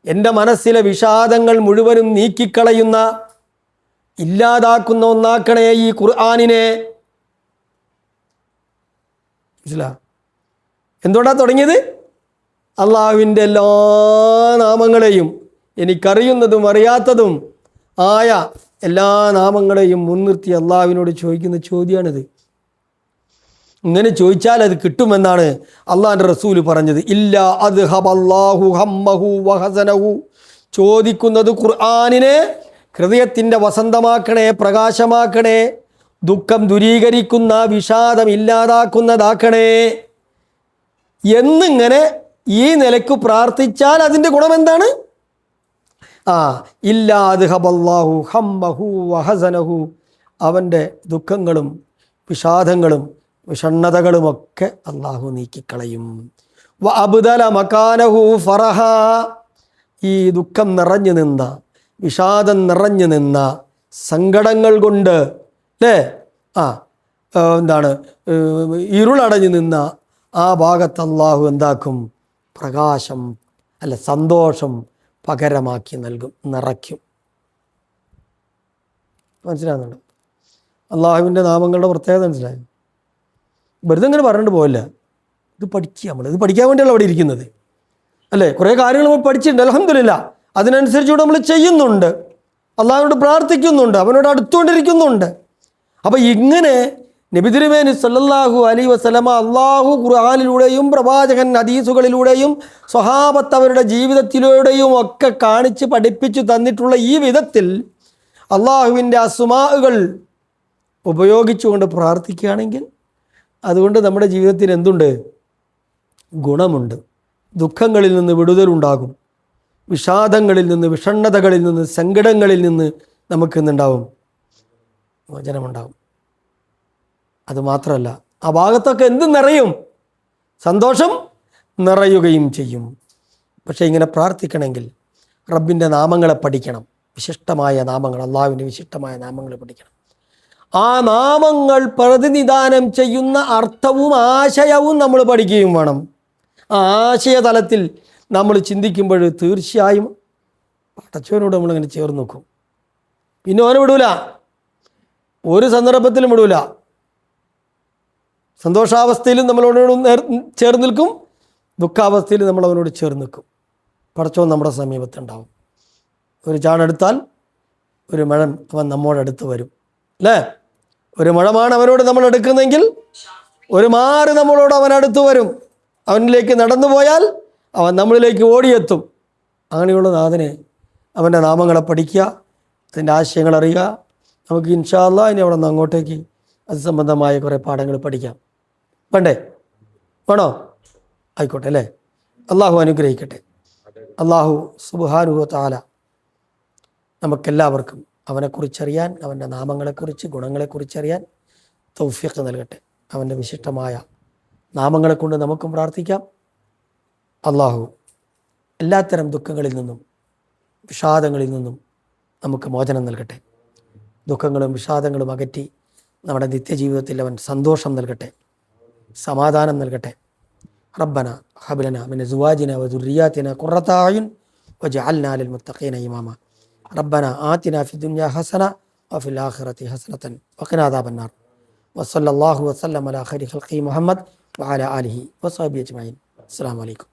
എൻ്റെ മനസ്സിലെ വിഷാദങ്ങൾ മുഴുവനും നീക്കിക്കളയുന്ന, ഇല്ലാതാക്കുന്ന ഒന്നാക്കണേ ഈ ഖുർആനിനെ. എന്തുകൊണ്ടാണ് തുടങ്ങിയത്? അള്ളാഹുവിൻ്റെ എല്ലാ നാമങ്ങളെയും, എനിക്കറിയുന്നതും അറിയാത്തതും ആയ എല്ലാ നാമങ്ങളെയും മുൻനിർത്തി അള്ളാഹുവിനോട് ചോദിക്കുന്ന ചോദ്യമാണിത്. ഇങ്ങനെ ചോദിച്ചാൽ അത് കിട്ടുമെന്നാണ് അള്ളാഹിൻ്റെ റസൂല് പറഞ്ഞത്. ഇല്ലാ അദ്ഹബല്ലാഹു ഹമ്മഹു വഹസനഹു, ചോദിക്കുന്നത് ഖുർആനിനെ ഹൃദയത്തിൻ്റെ വസന്തമാക്കണേ, പ്രകാശമാക്കണേ, ദുഃഖം ദൂരീകരിക്കുന്ന, വിഷാദം ഇല്ലാതാക്കുന്നതാക്കണേ എന്നിങ്ങനെ ഈ നിലയ്ക്ക് പ്രാർത്ഥിച്ചാൽ അതിൻ്റെ ഗുണം എന്താണ്? ഇല്ലാ അദ്ഹബല്ലാഹു ഹമ്മഹു വഹസനഹു, അവൻ്റെ ദുഃഖങ്ങളും വിഷാദങ്ങളും വിഷണ്ണതകളുമൊക്കെ അള്ളാഹു നീക്കിക്കളയും. വ അബ്ദല മകാനഹു ഫറഹ, ഈ ദുഃഖം നിറഞ്ഞു നിന്ന, വിഷാദം നിറഞ്ഞു നിന്ന, സങ്കടങ്ങൾ കൊണ്ട് അല്ലേ ഇരുളടഞ്ഞു നിന്ന ആ ഭാഗത്ത് അള്ളാഹു എന്താക്കും? പ്രകാശം സന്തോഷം പകരമാക്കി നൽകും, നിറയ്ക്കും. മനസ്സിലാകുന്നുണ്ടോ? അള്ളാഹുവിൻ്റെ നാമങ്ങളുടെ പ്രത്യേകത മനസ്സിലായി? വെറുതെ ഇങ്ങനെ പറഞ്ഞിട്ട് പോകില്ല. ഇത് പഠിക്കുക, ഇത് പഠിക്കാൻ വേണ്ടിയാണ് അവിടെ ഇരിക്കുന്നത് അല്ലേ? കുറേ കാര്യങ്ങൾ നമ്മൾ പഠിച്ചിട്ടുണ്ട്, അൽഹംദുലില്ലാ. അതിനനുസരിച്ചുകൂടെ നമ്മൾ ചെയ്യുന്നുണ്ട്, അള്ളാഹുവിനോട് പ്രാർത്ഥിക്കുന്നുണ്ട്, അവനോട് അടുത്തുകൊണ്ടിരിക്കുന്നുണ്ട്. അപ്പം ഇങ്ങനെ നബി തിരുമേനി സല്ലല്ലാഹു അലൈഹി വസല്ലമ അള്ളാഹു ഖുർആനിലൂടെയും പ്രവാചകൻ ഹദീസുകളിലൂടെയും സ്വഹാബത്ത് അവരുടെ ജീവിതത്തിലൂടെയും ഒക്കെ കാണിച്ച് പഠിപ്പിച്ചു തന്നിട്ടുള്ള ഈ വിധത്തിൽ അള്ളാഹുവിൻ്റെ അസ്മാഉകൾ ഉപയോഗിച്ചുകൊണ്ട് പ്രാർത്ഥിക്കുകയാണെങ്കിൽ അതുകൊണ്ട് നമ്മുടെ ജീവിതത്തിൽ എന്തുണ്ട്? ഗുണമുണ്ട്. ദുഃഖങ്ങളിൽ നിന്ന് വിടുതലുണ്ടാകും, വിഷാദങ്ങളിൽ നിന്ന്, വിഷണ്ണതകളിൽ നിന്ന്, സങ്കടങ്ങളിൽ നിന്ന് നമുക്ക് എന്തുണ്ടാവും? മോചനമുണ്ടാവും. അതുമാത്രമല്ല, ആ ഭാഗത്തൊക്കെ എന്ത് നിറയും? സന്തോഷം നിറയുകയും ചെയ്യും. പക്ഷേ ഇങ്ങനെ പ്രാർത്ഥിക്കണമെങ്കിൽ റബ്ബിൻ്റെ നാമങ്ങളെ പഠിക്കണം, വിശിഷ്ടമായ നാമങ്ങൾ, അള്ളാഹുവിൻ്റെ വിശിഷ്ടമായ നാമങ്ങൾ പഠിക്കണം. ആ നാമങ്ങൾ പ്രതിനിധാനം ചെയ്യുന്ന അർത്ഥവും ആശയവും നമ്മൾ പഠിക്കുകയും വേണം. ആ ആശയതലത്തിൽ നമ്മൾ ചിന്തിക്കുമ്പോൾ തീർച്ചയായും പടച്ചവനോട് നമ്മളിങ്ങനെ ചേർന്ന് നോക്കും. പിന്നെ അവനെ വിടൂല, ഒരു സന്ദർഭത്തിലും വിടൂല. സന്തോഷാവസ്ഥയിലും നമ്മളോട് ചേർന്ന് നിൽക്കും, ദുഃഖാവസ്ഥയിൽ നമ്മൾ അവനോട് ചേർന്ന് നിൽക്കും. പടച്ചവൻ നമ്മുടെ സമീപത്തുണ്ടാവും. ഒരു ചാണെടുത്താൽ ഒരു മഴൻ അവൻ നമ്മോടടുത്ത് വരും അല്ലേ? ഒരു മഴമാണ് അവനോട് നമ്മൾ എടുക്കുന്നെങ്കിൽ ഒരു മാറി നമ്മളോട് അവൻ അടുത്ത് വരും. അവനിലേക്ക് നടന്നു പോയാൽ അവൻ നമ്മളിലേക്ക് ഓടിയെത്തും. അങ്ങനെയുള്ള നാഥനെ, അവൻ്റെ നാമങ്ങളെ പഠിക്കുക, അതിൻ്റെ ആശയങ്ങൾ അറിയുക. നമുക്ക് ഇൻഷാ അല്ലാഹ് ഇനി അവിടെ നിന്ന് അങ്ങോട്ടേക്ക് അത് സംബന്ധമായ കുറേ പാഠങ്ങൾ പഠിക്കാം. വേണ്ടേ? വേണോ? ആയിക്കോട്ടെ അല്ലേ? അള്ളാഹു അനുഗ്രഹിക്കട്ടെ. അള്ളാഹു സുബ്ഹാനഹു വ തആല നമുക്കെല്ലാവർക്കും അവനെക്കുറിച്ചറിയാൻ, അവൻ്റെ നാമങ്ങളെക്കുറിച്ച്, ഗുണങ്ങളെക്കുറിച്ചറിയാൻ തൗഫീഖ് നൽകട്ടെ. അവൻ്റെ വിശിഷ്ടമായ നാമങ്ങളെ കൊണ്ട് നമുക്കും പ്രാർത്ഥിക്കാം. അള്ളാഹു എല്ലാത്തരം ദുഃഖങ്ങളിൽ നിന്നും വിഷാദങ്ങളിൽ നിന്നും നമുക്ക് മോചനം നൽകട്ടെ. ദുഃഖങ്ങളും വിഷാദങ്ങളും അകറ്റി നമ്മുടെ നിത്യജീവിതത്തിൽ അവൻ സന്തോഷം നൽകട്ടെ, സമാധാനം നൽകട്ടെ. റബ്ബന ഹബ് ലനാ മിൻ അസ്വാജിനാ വദുർരിയാതിനാ ഖുറത അയുൻ വജഅൽനാ ലിൽ മുത്തഖീന ഇമാമ. റബ്ബന ആതിനാ ഫിദ് ദുനിയാ ഹസന വഫിൽ ആഖിറതി ഹസനതൻ വഖിനാ അദാബന്നാർ. വസല്ലല്ലാഹു വസല്ലം അലാ ഖൈരി ഖൽഖി മുഹമ്മദ് വഅലാ ആലിഹി വസഹ്ബിഹി അജ്മഈൻ. അസ്സലാമു അലൈക്കും.